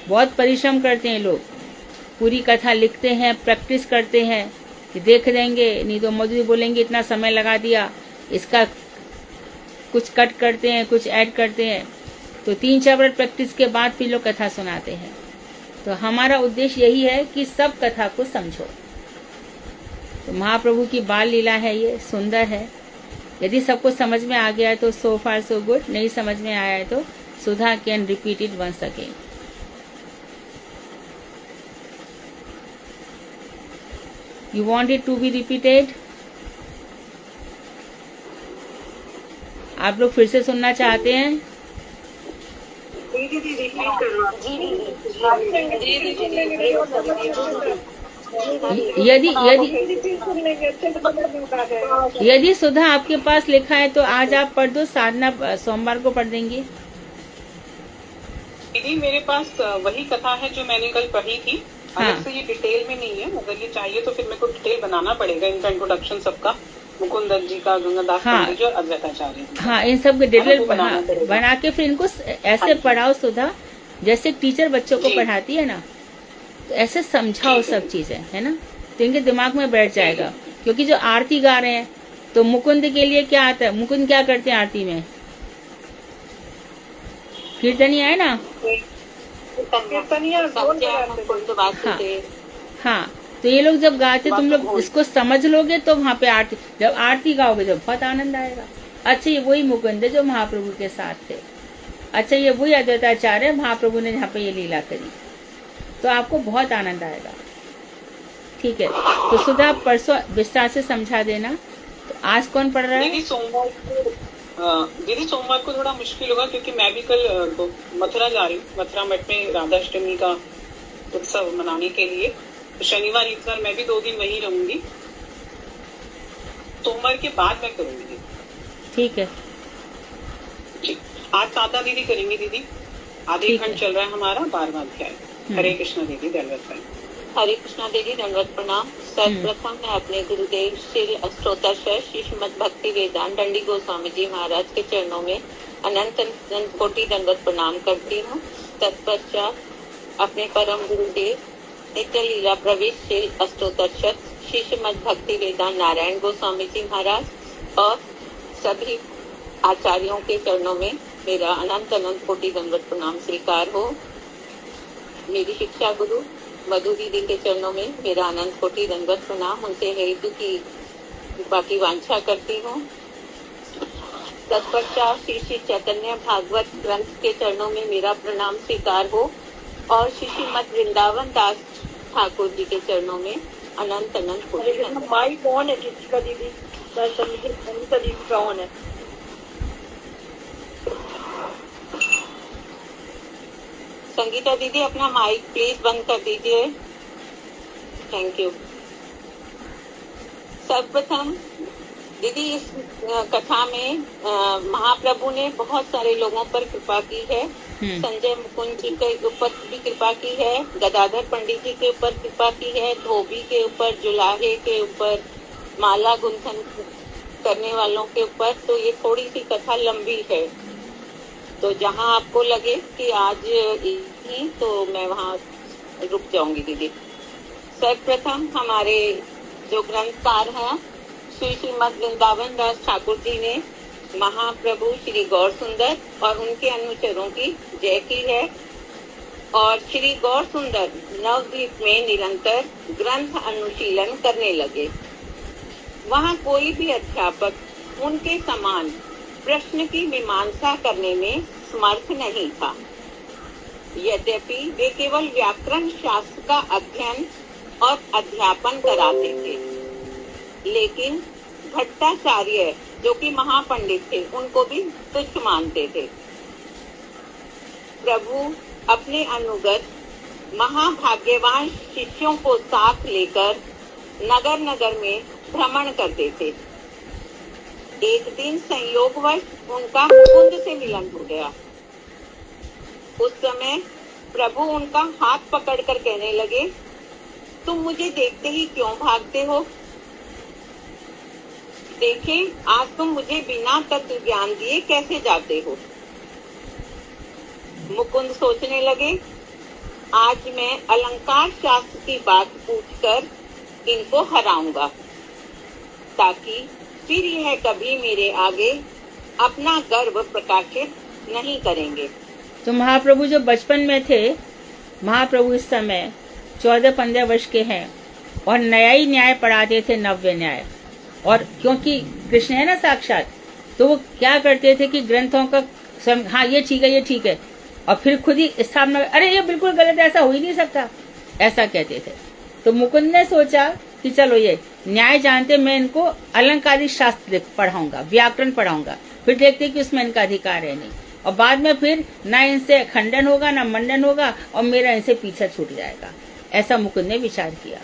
बहुत परिश्रम करते हैं लोग, पूरी कथा लिखते हैं, प्रैक्टिस करते हैं कि देख देंगे, नहीं तो मधुरी बोलेंगे इतना समय लगा दिया, इसका कुछ कट करते हैं, कुछ ऐड करते हैं, तो 3-4 बार प्रैक्टिस के बाद फिर लोग कथा सुनाते हैं। तो हमारा उद्देश्य यही है कि सब कथा को समझो। तो महाप्रभु की बाल लीला है, ये सुंदर है। यदि सबको समझ में आ गया है तो सो फार सो गुड, नहीं समझ में आया है तो Sudha can repeat it once again. You want it to be repeated? आप लोग फिर से सुनना चाहते हैं? यदि सुधा आपके पास लिखा है तो आज आप पढ़ दो, साधना सोमवार को पढ़ देंगी। दीदी मेरे पास वही कथा है जो मैंने कल पढ़ी थी। हाँ। अलग से ये डिटेल में नहीं है, अगर ये चाहिए तो फिर मेरे को डिटेल बनाना पड़ेगा। इनका इंट्रोडक्शन सबका, मुकुंदन जी का, गंगादास पंडित जी और अद्वैताचार्य जी। हाँ, इन सब के डिटेल बनाना पड़ेगा। बना के फिर इनको ऐसे पढ़ाओ सुधा, जैसे टीचर बच्चों को पढ़ाती है ना, तो ऐसे समझाओ सब चीजें, है ना, तो इनके दिमाग में बैठ जाएगा। क्योंकि जो आरती गा रहे हैं तो मुकुंद के लिए क्या आता है, मुकुंद क्या करते हैं आरती में? कीर्तनिया है ना। हाँ, तो ये लोग जब गाते तुम लोग इसको समझ लोगे तो वहाँ पे आरती, जब आरती गाओगे तो बहुत आनंद आएगा। अच्छा, ये वही मुकुंद है जो महाप्रभु के साथ थे। अच्छा, ये वही अद्वैताचार्य महाप्रभु ने जहाँ पे ये लीला करी, तो आपको बहुत आनंद आएगा। ठीक है, तो सुधा परसों विस्तार से समझा देना। तो आज कौन पढ़ रहा है? दीदी सोमवार को थोड़ा मुश्किल होगा क्योंकि मैं भी कल मथुरा जा रही हूँ, मथुरा मठ में राधाष्टमी का उत्सव मनाने के लिए। तो शनिवार इतवार मैं भी 2 दिन वहीं रहूंगी। सोमवार के बाद मैं करूंगी। ठीक है, ठीक। आज सादा दीदी करेंगे दीदी, आधे घंटे चल रहा है हमारा 12वां अध्याय। हरे कृष्णा दीदी, दंडवत प्रणाम। हरे कृष्णा देवी, दंडवत प्रणाम। सर्वप्रथम मैं अपने गुरुदेव श्री अष्टोत्तर श्री श्रीमद भक्ति वेदांत दंडी गोस्वामी जी महाराज के चरणों में अनंत अनंत कोटि दंडवत प्रणाम करती हूँ। तत्पश्चात अपने परम गुरुदेव नित्य लीला प्रवेश श्री अष्टोत्तर श्री श्रीमद भक्ति वेदांत नारायण गोस्वामी जी महाराज और सभी आचार्यों के चरणों में मेरा अनंत अनंत कोटि दंडवत प्रणाम स्वीकार हो। मेरी शिक्षा गुरु मधु दीदी के चरणों में मेरा अनंत कोटि दंडवत प्रणाम, उनसे हेतु की कृपा की वांछा करती हूँ। तत्पश्चात श्री श्री चैतन्य भागवत ग्रंथ के चरणों में मेरा प्रणाम स्वीकार हो और श्री श्रीमद वृंदावन दास ठाकुर जी के चरणों में अनंत अनंत कोटि दंडवत। माई कौन है किसका दीदी? संगीता दीदी कौन है? संगीता दीदी अपना माइक प्लीज बंद कर दीजिए, थैंक यू। सर्वप्रथम दीदी इस कथा में महाप्रभु ने बहुत सारे लोगों पर कृपा की है। संजय मुकुंद जी के ऊपर भी कृपा की है, गदाधर पंडित जी के ऊपर कृपा की है, धोबी के ऊपर, जुलाहे के ऊपर, माला गुंथन करने वालों के ऊपर। तो ये थोड़ी सी कथा लंबी है, तो जहाँ आपको लगे कि आज ही तो मैं वहाँ रुक जाऊंगी दीदी। सर्वप्रथम हमारे जो ग्रंथकार हैं श्री श्रीमद वृंदावन दास ठाकुर जी ने महाप्रभु श्री गौर सुंदर और उनके अनुचरों की जय की है और श्री गौर सुंदर नवद्वीप में निरंतर ग्रंथ अनुशीलन करने लगे। वहाँ कोई भी अध्यापक उनके समान प्रश्न की मीमांसा करने में समर्थ नहीं था। यद्यपि वे केवल व्याकरण शास्त्र का अध्ययन और अध्यापन कराते थे, लेकिन भट्टाचार्य जो कि महापंडित थे उनको भी तुच्छ मानते थे। प्रभु अपने अनुगत महाभाग्यवान शिष्यों को साथ लेकर नगर नगर में भ्रमण करते थे। एक दिन संयोगवश उनका मुकुंद से मिलन हो गया। उस समय प्रभु उनका हाथ पकड़कर कहने लगे, तुम मुझे देखते ही क्यों भागते हो? देखें, आज तुम मुझे बिना तत्व ज्ञान दिए कैसे जाते हो। मुकुंद सोचने लगे, आज मैं अलंकार शास्त्र की बात पूछकर इनको हराऊंगा, ताकि फिर यह कभी मेरे आगे अपना गर्व प्रकाशित नहीं करेंगे। तो महाप्रभु जो बचपन में थे, महाप्रभु इस समय 14-15 वर्ष के हैं और नया ही न्याय पढ़ाते थे, नव्य न्याय। और क्योंकि कृष्ण है ना साक्षात, तो वो क्या करते थे कि ग्रंथों का हाँ ये ठीक है, ये ठीक है, और फिर खुद ही स्थापना, अरे ये बिल्कुल गलत है, ऐसा हो ही नहीं सकता, ऐसा कहते थे। तो मुकुंद ने सोचा कि चलो ये न्याय जानते, मैं इनको अलंकारिक शास्त्र पढ़ाऊंगा, व्याकरण पढ़ाऊंगा, फिर देखते कि उसमें इनका अधिकार है नहीं, और बाद में फिर ना इनसे खंडन होगा ना मंडन होगा, और मेरा इनसे पीछा छूट जाएगा। ऐसा मुकुंद ने विचार किया।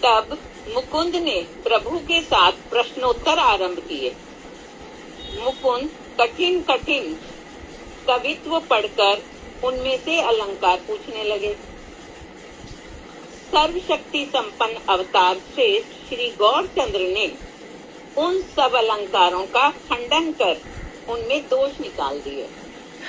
तब मुकुंद ने प्रभु के साथ प्रश्नोत्तर आरंभ किए। मुकुंद कठिन कठिन कवित्व पढ़कर उनमें से अलंकार पूछने लगे। सर्वशक्ति संपन्न अवतार श्रेष्ठ श्री गौरचंद्र ने उन सब अलंकारों का खंडन कर उनमें दोष निकाल दिए।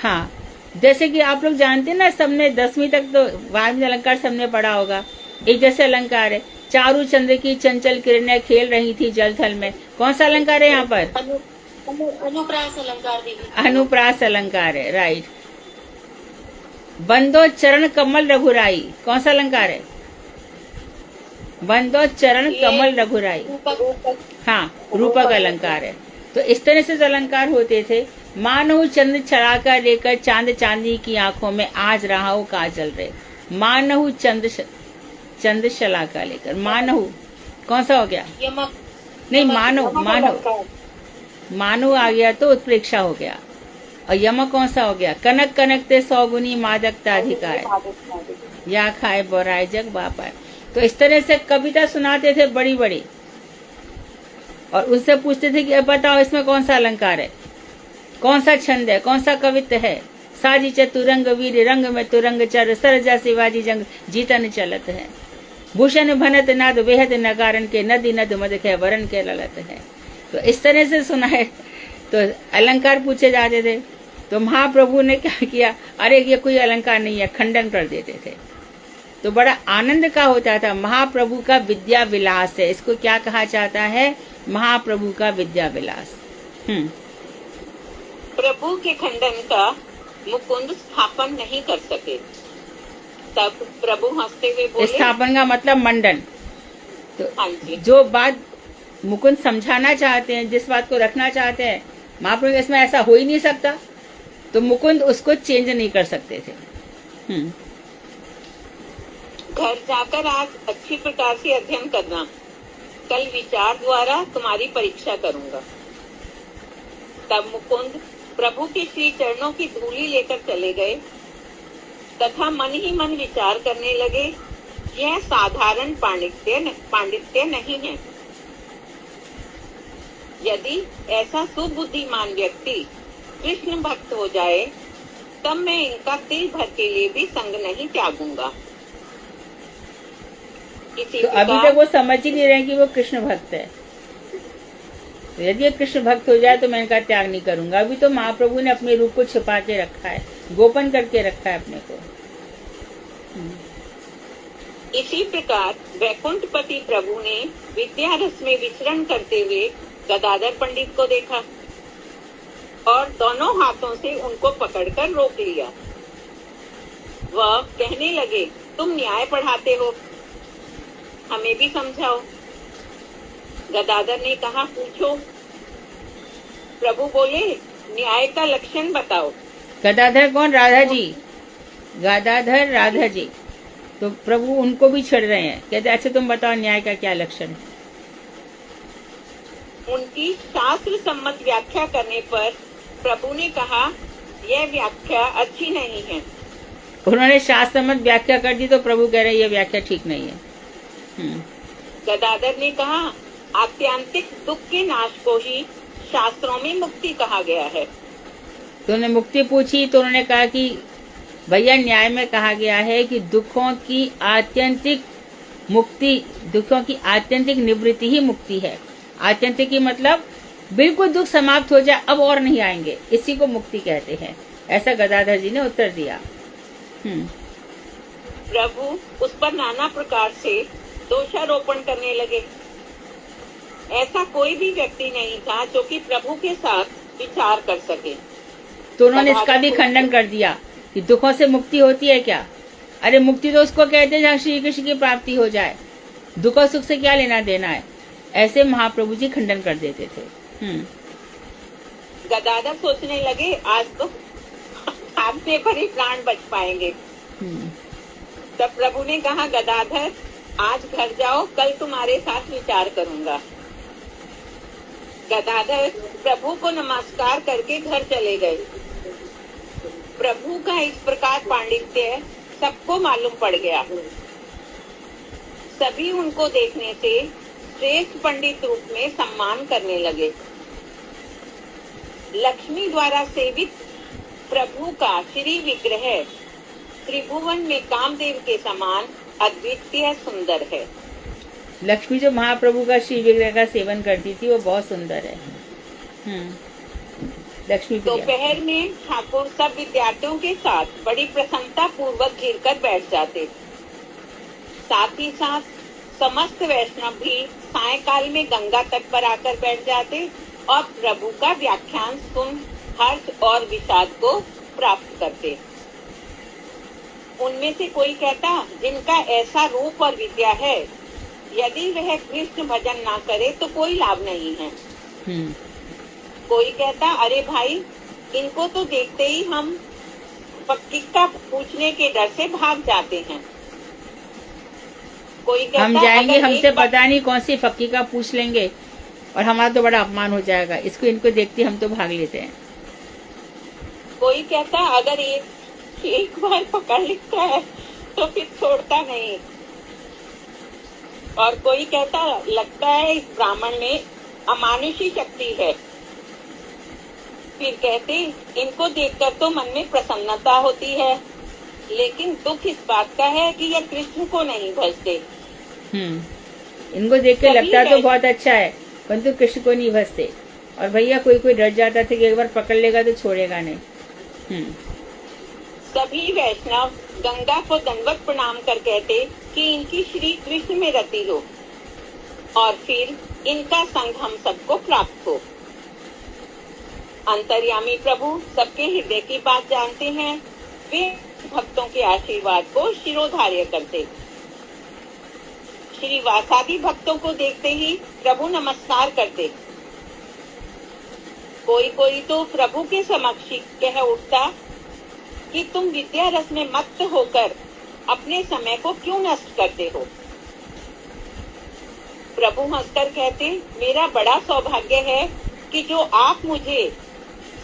हाँ, जैसे कि आप लोग जानते हैं ना, सबने 10वीं तक तो वाल्मीकि अलंकार सबने पढ़ा होगा। एक जैसे अलंकार है, चारू चंद्र की चंचल किरणें खेल रही थी जल थल में। कौन सा अलंकार है यहाँ पर? अनुप्रास अलंकार दीदी। अनुप्रास अलंकार है, राइट। बंदो चरण कमल रघुराई, कौन सा अलंकार है? बंदो चरण कमल रघुराई, हाँ, रूपक अलंकार है। तो इस तरह से जो अलंकार होते थे, मानहु चंद्र छड़ाका लेकर चांद चांदी की आंखों में आज रहा हो काजल रे। मानहु चंद्र शलाका लेकर, मानहु कौन सा हो गया? नहीं, मानव आ गया तो उत्प्रेक्षा हो गया। और यम कौन सा हो गया? कनक कनक ते 100 गुनी मादकता अधिकार, या खाए बोराए जग बापाए। तो इस तरह से कविता सुनाते थे बड़ी बड़ी, और उनसे पूछते थे कि अब बताओ इसमें कौन सा अलंकार है, कौन सा छंद है, कौन सा कवित्व है। साजी चतुरंग वीर रंग में तुरंग चर, सरजा शिवाजी जंग जीतन चलत है। भूषण भनत नाद बेहद नगारन के, नदी नद मद खे वरण के ललत है। तो इस तरह से सुनाए, तो अलंकार पूछे जाते थे। तो महाप्रभु ने क्या किया, अरे ये कोई अलंकार नहीं है, खंडन कर देते थे। तो बड़ा आनंद का होता था। महाप्रभु का विद्या विलास है, इसको क्या कहा जाता है? महाप्रभु का विद्या विलास। प्रभु के खंडन का मुकुंद स्थापन नहीं कर सके। तब प्रभु हंसते हुए बोले, स्थापन का मतलब मंडन। तो हाँ जी, जो बात मुकुंद समझाना चाहते हैं, जिस बात को रखना चाहते हैं, महाप्रभु इसमें ऐसा हो ही नहीं सकता, तो मुकुंद उसको चेंज नहीं कर सकते थे। घर जाकर आज अच्छी प्रकार से अध्ययन करना, कल विचार द्वारा तुम्हारी परीक्षा करूंगा। तब मुकुंद प्रभु के श्री चरणों की धूली लेकर चले गए तथा मन ही मन विचार करने लगे, यह साधारण पांडित्य नहीं है। यदि ऐसा सुबुद्धिमान व्यक्ति कृष्ण भक्त हो जाए, तब मैं इनका तिल भर के लिए भी संग नहीं त्यागूंगा। तो अभी तक वो समझ ही नहीं रहे कि वो कृष्ण भक्त है। तो यदि कृष्ण भक्त हो जाए तो मैं इनका त्याग नहीं करूंगा। अभी तो महाप्रभु ने अपने रूप को छिपा के रखा है, गोपन करके रखा है अपने को। इसी प्रकार वैकुंठपति प्रभु ने विद्या रस में विचरण करते हुए गदाधर पंडित को देखा और दोनों हाथों से उनको पकड़कर रोक लिया। वह कहने लगे, तुम न्याय पढ़ाते हो, हमें भी समझाओ। गदाधर ने कहा, पूछो। प्रभु बोले, न्याय का लक्षण बताओ। गदाधर कौन? राधा जी, गदाधर राधा जी। तो प्रभु उनको भी छेड़ रहे हैं, कहते अच्छा तुम बताओ न्याय का क्या लक्षण है। उनकी शास्त्र सम्मत व्याख्या करने पर प्रभु ने कहा यह व्याख्या अच्छी नहीं है। उन्होंने शास्त्र सम्मत व्याख्या कर दी तो प्रभु कह रहे हैं ये व्याख्या ठीक नहीं है। गदाधर ने कहा आत्यंतिक दुख के नाश को ही शास्त्रों में मुक्ति कहा गया है। तो उन्होंने मुक्ति पूछी तो उन्होंने कहा कि भैया न्याय में कहा गया है कि दुखों की आत्यंतिक मुक्ति, दुखों की आत्यंतिक निवृत्ति ही मुक्ति है। आत्यंतिक की मतलब बिल्कुल दुख समाप्त हो जाए, अब और नहीं आएंगे, इसी को मुक्ति कहते हैं। ऐसा गदाधर जी ने उत्तर दिया। प्रभु उस पर नाना प्रकार से दोषारोपण करने लगे। ऐसा कोई भी व्यक्ति नहीं था जो कि प्रभु के साथ विचार कर सके। तो उन्होंने इसका भी खंडन कर दिया कि दुखों से मुक्ति होती है क्या? अरे मुक्ति तो उसको कहते हैं जहाँ श्री कृष्ण की प्राप्ति हो जाए, दुख और सुख से क्या लेना देना है। ऐसे महाप्रभु जी खंडन कर देते थे। गदाधर सोचने लगे आज तो आपसे पर ही प्राण बच पाएंगे। तब प्रभु ने कहा गदाधर आज घर जाओ, कल तुम्हारे साथ विचार करूंगा। गदाधर प्रभु को नमस्कार करके घर चले गए। प्रभु का इस प्रकार पांडित्य सबको मालूम पड़ गया। सभी उनको देखने से श्रेष्ठ पंडित रूप में सम्मान करने लगे। लक्ष्मी द्वारा सेवित प्रभु का श्री विग्रह त्रिभुवन में कामदेव के समान अद्वितीय सुंदर है। लक्ष्मी जो महाप्रभु का श्री विग्रह का सेवन करती थी वो बहुत सुंदर है। लक्ष्मी दोपहर में ठाकुर सब विद्यार्थियों के साथ बड़ी प्रसन्नता पूर्वक घिर कर बैठ जाते। साथ ही साथ समस्त वैष्णव भी सायकाल में गंगा तट पर आकर बैठ जाते और प्रभु का व्याख्यान सुन हर्ष और विषाद को प्राप्त करते। उनमें से कोई कहता जिनका ऐसा रूप और विद्या है, यदि वह कृष्ण भजन ना करे तो कोई लाभ नहीं है। कोई कहता अरे भाई इनको तो देखते ही हम पक्की का पूछने के डर से भाग जाते हैं। कोई कहता हम जाएंगे, हमसे पता नहीं कौन सी फक्की का पूछ लेंगे और हमारा तो बड़ा अपमान हो जाएगा, इसको इनको देखते हम तो भाग लेते हैं। कोई कहता अगर एक बार पकड़ लेता है तो फिर छोड़ता नहीं। और कोई कहता लगता है इस ब्राह्मण में अमानुषी शक्ति है। फिर कहते इनको देखकर तो मन में प्रसन्नता होती है, लेकिन दुख इस बात का है कि यह कृष्ण को नहीं भजते। इनको देख के लगता तो बहुत अच्छा है, परंतु कृष्ण को नहीं भजते। और भैया कोई कोई डर जाता था कि एक बार पकड़ लेगा तो छोड़ेगा नहीं। सभी वैष्णव गंगा को दंडवत प्रणाम कर कहते कि इनकी श्री कृष्ण में रति हो और फिर इनका संग हम सबको प्राप्त हो। अंतर्यामी प्रभु सबके हृदय की बात जानते हैं। वे भक्तों के आशीर्वाद को शिरोधार्य करते। श्री वासादी भक्तों को देखते ही प्रभु नमस्कार करते। कोई कोई तो प्रभु के समक्ष कह उठता कि तुम विद्या रस में मत्त होकर अपने समय को क्यों नष्ट करते हो। प्रभु हंसकर कहते मेरा बड़ा सौभाग्य है कि जो आप मुझे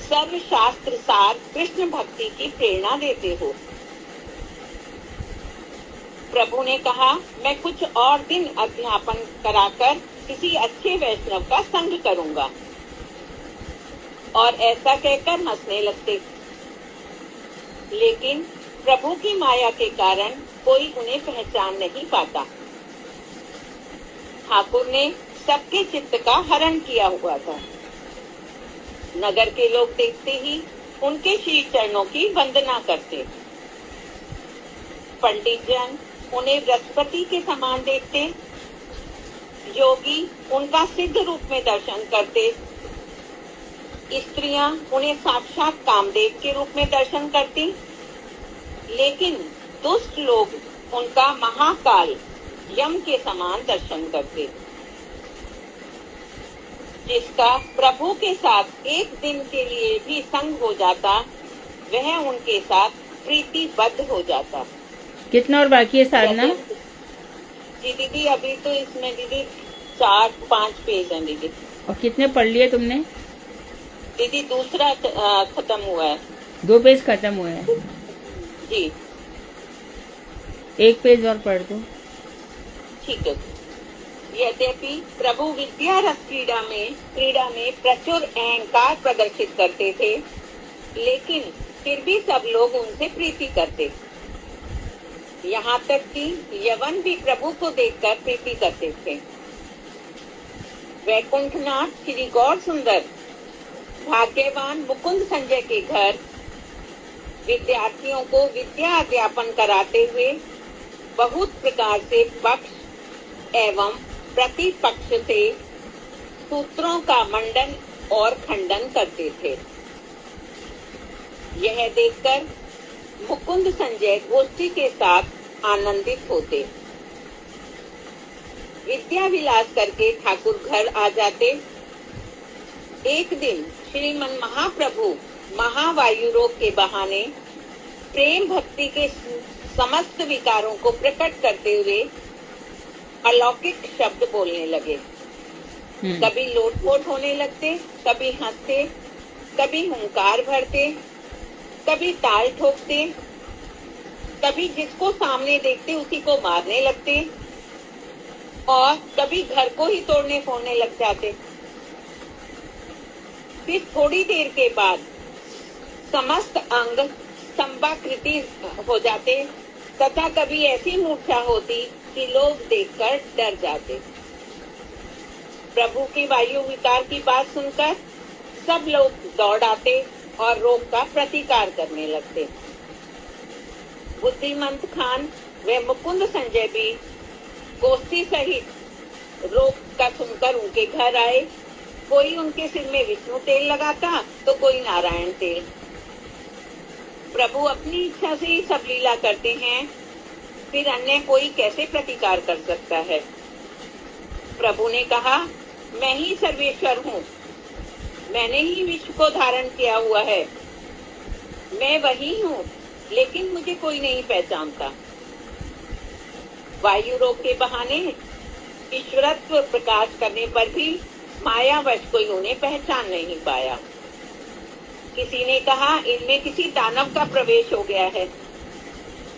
सर्व शास्त्र सार कृष्ण भक्ति की प्रेरणा देते हो। प्रभु ने कहा मैं कुछ और दिन अध्यापन कराकर किसी अच्छे वैष्णव का संग करूंगा। और ऐसा कहकर हंसने लगते। लेकिन प्रभु की माया के कारण कोई उन्हें पहचान नहीं पाता। ठाकुर ने सबके चित्त का हरण किया हुआ था। नगर के लोग देखते ही उनके श्री चरणों की वंदना करते। पंडित जन उन्हें बृहस्पति के समान देखते। योगी उनका सिद्ध रूप में दर्शन करते। स्त्रियां उन्हें साक्षात कामदेव के रूप में दर्शन करती। लेकिन दुष्ट लोग उनका महाकाल यम के समान दर्शन करते। जिसका प्रभु के साथ एक दिन के लिए भी संग हो जाता, वह उनके साथ प्रीतिबद्ध हो जाता। कितना और बाकी है साधना? जी दीदी, अभी तो इसमें दीदी 4-5 पेज हैं दीदी। और कितने पढ़ लिए तुमने? दीदी दूसरा खत्म हुआ है। 2 पेज खत्म हुए हैं। जी 1 पेज और पढ़ दो। ठीक है। यद्यपि प्रभु विद्या रस क्रीड़ा में प्रचुर अहंकार प्रदर्शित करते थे, लेकिन फिर भी सब लोग उनसे प्रीति करते। यहाँ तक कि यवन भी प्रभु को देखकर प्रीति करते थे। वैकुंठनाथ श्री गौर सुंदर भाग्यवान मुकुंद संजय के घर विद्यार्थियों को विद्या अध्यापन कराते हुए बहुत प्रकार से पक्ष एवं प्रतिपक्ष से सूत्रों का मंडन और खंडन करते थे। यह देखकर मुकुंद संजय गोष्ठी के साथ आनंदित होते। विद्या विलास करके ठाकुर घर आ जाते। एक दिन श्रीमन महाप्रभु महावायु रोग के बहाने प्रेम भक्ति के समस्त विकारों को प्रकट करते हुए अलौकिक शब्द बोलने लगे। कभी लोटपोट होने लगते, कभी हंसते, कभी हुंकार भरते, कभी ताल ठोकते, कभी जिसको सामने देखते उसी को मारने लगते और कभी घर को ही तोड़ने फोड़ने लग जाते। फिर थोड़ी देर के बाद समस्त अंग स्तंभाकृति हो जाते तथा कभी ऐसी मूर्छा होती कि लोग देखकर डर जाते। प्रभु की वायु विकार की बात सुनकर सब लोग दौड़ आते और रोग का प्रतिकार करने लगते। बुद्धिमंत खान व मुकुंद संजय भी गोष्ठी सहित रोग का सुनकर उनके घर आए। कोई उनके सिर में विष्णु तेल लगाता तो कोई नारायण तेल। प्रभु अपनी इच्छा से ही सब लीला करते हैं, फिर अन्य कोई कैसे प्रतिकार कर सकता है। प्रभु ने कहा, मैं ही सर्वेश्वर हूँ, मैंने ही विश्व को धारण किया हुआ है। मैं वही हूँ, लेकिन मुझे कोई नहीं पहचानता। वायु रोग के बहाने ईश्वरत्व प्रकाश करने पर भी मायावश कोई उन्हें पहचान नहीं पाया। किसी ने कहा इनमें किसी दानव का प्रवेश हो गया है,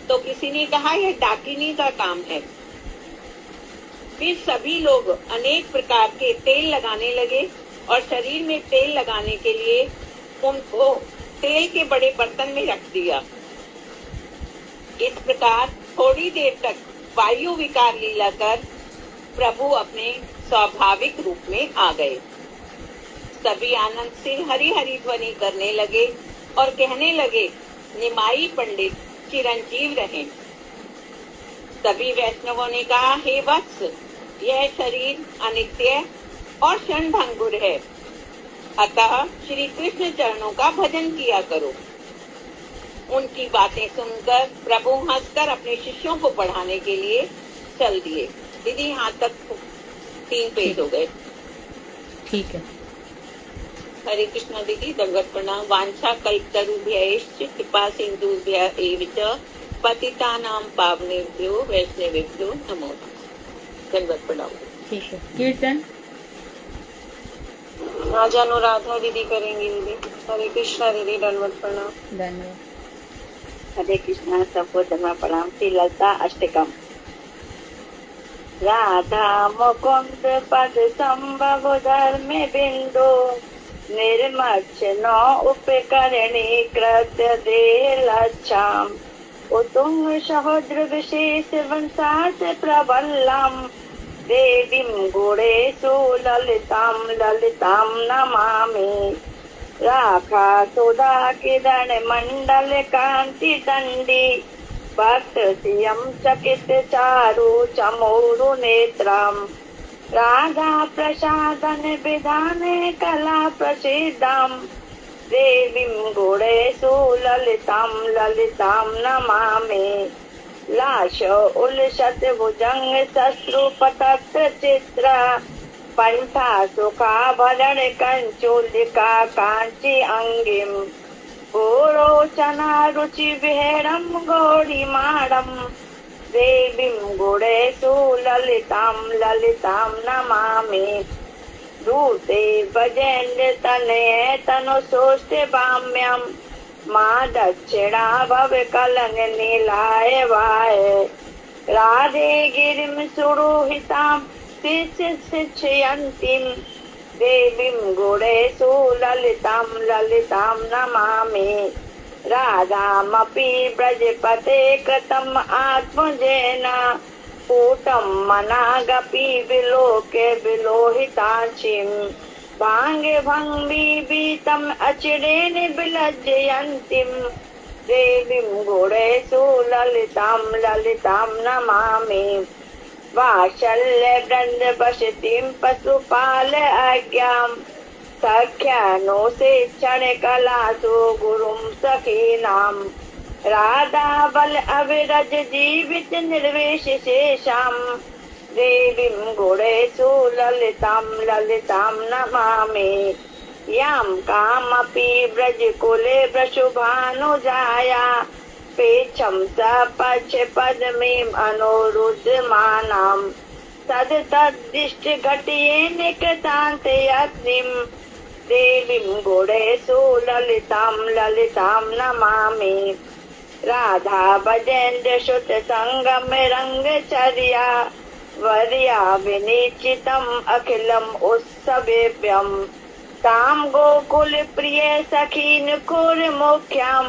तो किसी ने कहा यह डाकिनी का काम है। फिर सभी लोग अनेक प्रकार के तेल लगाने लगे और शरीर में तेल लगाने के लिए उनको तेल के बड़े बर्तन में रख दिया। इस प्रकार थोड़ी देर तक वायु विकार लीला कर प्रभु अपने स्वाभाविक रूप में आ गए। सभी आनंद से हरि हरि ध्वनि करने लगे और कहने लगे, निमाई पंडित चिरंजीव रहें। सभी वैष्णवों ने कहा, हे वत्स, यह शरीर अनित्य और क्षणभंगुर है, अतः श्री कृष्ण चरणों का भजन किया करो। उनकी बातें सुनकर प्रभु हंसकर अपने शिष्यों को पढ़ाने के लिए चल दिए। दीदी यहाँ तक 3 पेज हो गए। ठीक है। हरे कृष्णा दीदी, दंडवत प्रणाम। वांछा कल्पतरुभ्यश्च कृपा सिंधुभ्य एव च पतितानां पावनेभ्यो वैष्णवेभ्यो नमो नमः। दंडवत प्रणाम। ठीक है। कीर्तन आज अनुराधा दीदी करेंगी दीदी। हरे कृष्णा दीदी, दंडवत प्रणाम। धन्यवाद। हरे कृष्णा, सबको धर्म प्रणाम। श्री ललिता अष्टकम। राधा मुकुंद पद संभव धर्म बिंदु निर्मक्ष नौ उपकरणी कृत्य दे लक्षाम उतुंग सहोद्र विशेष वंशास प्रबलम देवीं गुणेषु ललितां ललितां नमामि। राखा सुधा किरण मंडल कांति दंडी भक्त सियम चकित चारु चमोरु नेत्रम राधा प्रसादन विधान कला प्रसिद्धम देवीं गुणेषु ललितां ललितां नमामि। लाश उलसत भुजंग शस्त्रु पतत चित्र पंथा सुखाभरण कंचुलिका कांची अंगिम गोरोचना रुचि विहरम गौरी माणम देवीं गुणेषु ललितां नमामि दूते भजेन्द्र तनये तनुसोष्टे बाम्यं माँ दक्षिणा भव कलन नीलाय वाय राधे गिरिं सुरुहितां शिक्षयन्तीं देवीं गुणेषु ललितां नमामि राधामपि व्रजपते कृतम् आत्मजेन पूतं मनागपि विलोके विलोहिताचिं भाङ्गे भङ्गीतम् अचिरेण विलज्जयन्तीं देवीं गुणेषु ललितां नमामि वात्सल्य वृन्द वसतिं पशुपाल आज्ञां सख्यानुशिक्षण कलासु गुरुं सखीनां राधा बल अविरज जीवित निर्वेश शेषां देवीं गुणेषु ललितां नमामि यां कामपि व्रजकुले वृषभानुजाया पेच्छं सपक्ष पद्मीम् अनुरुद्धमानां तद्दिष्ट घटयेन कृतान्ते अग्निं देवीं गुणेषु ललितां नमामि राधा भजेन्द्र सुत संगम रंगचर्या वर्या विनिश्चितम् अखिलम् उत्सवेभ्यं तां गोकुल प्रिय सखीनुकुर मुख्यां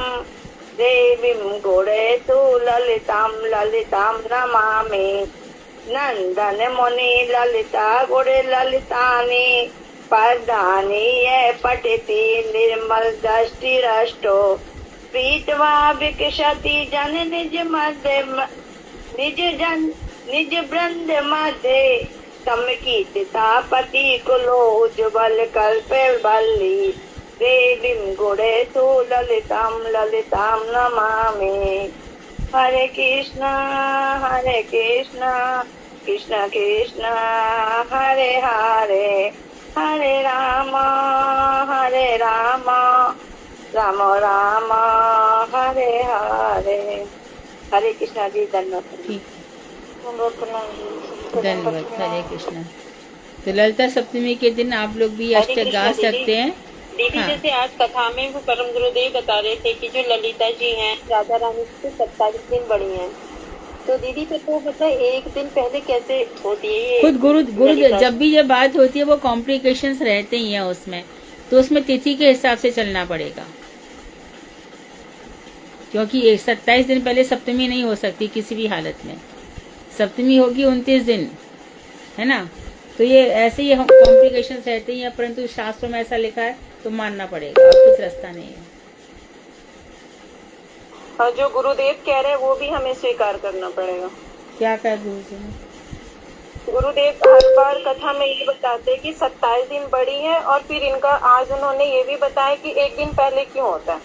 देवीं गुणेषु ललितां नमामि नंदन मुनि ललिता गुण ललितानि पदानि ये पठति निर्मल दृष्टिरष्टो प्रीत्वा विकसति जन निज वृंद मध्ये तम कीर्तिता पति कुलो उज्ज्वल कल्पे वल्ली देवीं गुणेषु ललितां नमामि हरे कृष्णा कृष्ण कृष्ण हरे हरे हरे राम राम राम हरे हरे। हरे कृष्णा जी, धन्यवाद। ठीक, धन्यवाद। हरे कृष्णा। तो ललिता सप्तमी के दिन आप लोग भी अष्टक गा सकते हैं। दीदी हाँ। जैसे आज कथा में वो परम गुरुदेव बता रहे थे कि जो ललिता जी हैं राधा रानी से 27 दिन बड़ी हैं, तो दीदी फिर तो मतलब एक दिन पहले कैसे होती है ये? खुद गुरु जब भी ये बात होती है वो कॉम्प्लिकेशंस रहते ही हैं उसमें, तो उसमें तिथि के हिसाब से चलना पड़ेगा, क्योंकि 27 दिन पहले सप्तमी नहीं हो सकती किसी भी हालत में। सप्तमी होगी 29 दिन, है ना। तो ये ऐसे ही कॉम्प्लिकेशंस रहते ही हैं, परंतु शास्त्रों में ऐसा लिखा है तो मानना पड़ेगा, और कुछ रास्ता नहीं है। और जो गुरुदेव कह रहे हैं वो भी हमें स्वीकार करना पड़ेगा। क्या कहा गुरु जी ने? गुरुदेव हर बार कथा में ये बताते हैं कि 27 दिन बड़ी है, और फिर इनका आज उन्होंने ये भी बताया कि एक दिन पहले क्यों होता है।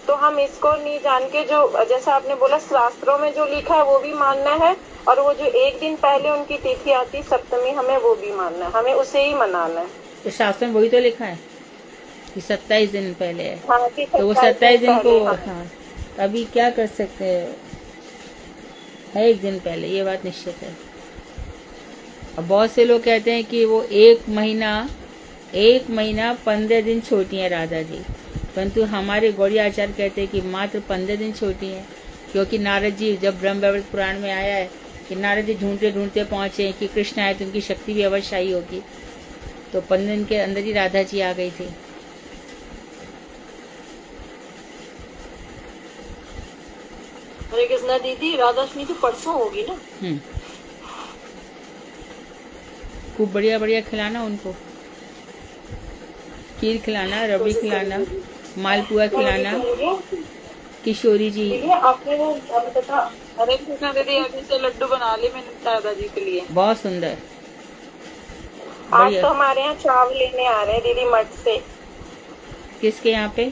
तो हम इसको नहीं जान के, जो जैसा आपने बोला शास्त्रों में जो लिखा है वो भी मानना है, और वो जो एक दिन पहले उनकी तिथि आती सप्तमी, हमें वो भी मानना है, हमें उसे ही मनाना है। तो शास्त्र में वही तो लिखा है कि 27 दिन पहले है। हाँ, तो वो 27 दिन को हाँ, अभी क्या कर सकते हैं, है एक दिन पहले, ये बात निश्चित है। अब बहुत से लोग कहते हैं कि वो एक महीना 15 दिन छोटी है राधा जी, परंतु हमारे गौड़ी आचार्य कहते हैं कि मात्र 15 दिन छोटी है, क्योंकि नारद जी जब ब्रह्मवैवर्त पुराण में आया है कि नारद जी ढूंढते ढूंढते पहुंचे कि कृष्ण आए तो उनकी शक्ति भी अवश्य आई होगी, तो 15 दिन के अंदर ही राधा जी आ गई थी। हरे कृष्णा दीदी, राधाष्टमी तो परसों होगी ना? खूब बढ़िया बढ़िया खिलाना उनको, खीर खिलाना, रबड़ी खिलाना, मालपुआ खिलाना। किशोरी जी, आपने वो बता, हरे कृष्णा दीदी अभी से लड्डू बना लिए मैंने दादाजी के लिए, बहुत सुंदर। आज तो हमारे यहाँ चावल लेने आ रहे हैं दीदी मठ से। किसके यहाँ पे?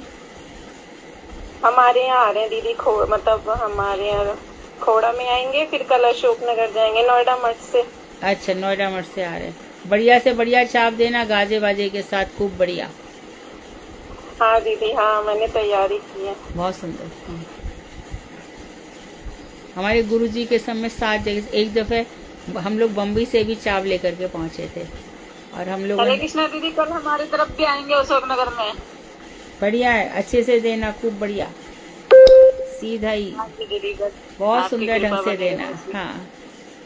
हमारे यहाँ आ रहे हैं दीदी, मतलब हमारे यहाँ खोड़ा में आएंगे, फिर कल अशोक नगर जाएंगे, नोएडा मठ से। अच्छा, नोएडा मठ से आ रहे हैं। बढ़िया से बढ़िया चाप देना, गाजे बाजे के साथ, खूब बढ़िया। हाँ दीदी, हाँ मैंने तैयारी की है। बहुत सुंदर। हमारे गुरुजी के समय 7 जगह, एक दफे हम लोग बम्बई से भी चाव लेकर के पहुंचे थे और हम लोग हरे कृष्णा दीदी, कल हमारी तरफ भी आएंगे अशोकनगर में। बढ़िया है, अच्छे से देना, खूब बढ़िया, सीधा ही, दीदी बस बहुत आपकी सुंदर कृपा ढंग से बनी देना। रहे। हाँ,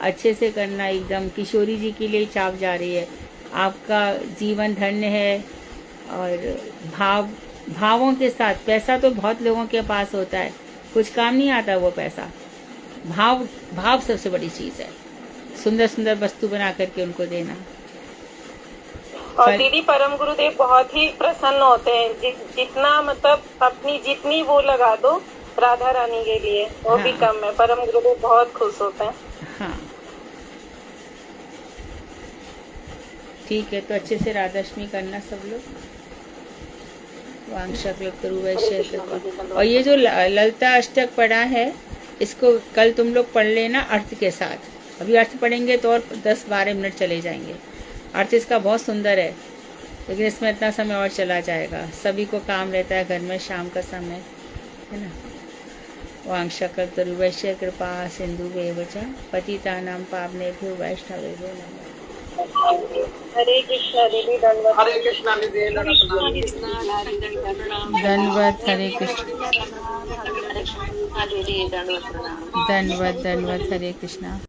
अच्छे से करना एकदम। किशोरी जी के लिए चाप जा रही है, आपका जीवन धन्य है। और भावों के साथ, पैसा तो बहुत लोगों के पास होता है, कुछ काम नहीं आता वो पैसा। भाव सबसे बड़ी चीज है। सुंदर सुंदर वस्तु बना करके उनको देना। और दीदी परम गुरुदेव बहुत ही प्रसन्न होते हैं। जितना मतलब अपनी जितनी वो लगा दो राधा रानी के लिए, वो भी हाँ। कम है। परम गुरुदेव बहुत खुश होते हैं। हाँ, ठीक है, तो अच्छे से राधाष्टमी करना सब लोग। और ये जो ललिता अष्टक पढ़ा है, इसको कल तुम लोग पढ़ लेना अर्थ के साथ। अभी अर्थ पढ़ेंगे तो और 10-12 मिनट चले जाएंगे। अर्थ इसका बहुत सुंदर है, लेकिन इसमें इतना समय और चला जाएगा। सभी को काम रहता है घर में, शाम का समय है ना। वांशकल्पतरुभ्यश्च कृपा सिन्धुभ्येव च पतितानां पावनेभ्यो वैष्णवेभ्यो नमः। हरे कृष्णा दीदी, धन्यवाद। हरे कृष्णा दीदी, धन्यवाद। हरे कृष्ण। धन्यवाद, हरे कृष्णा।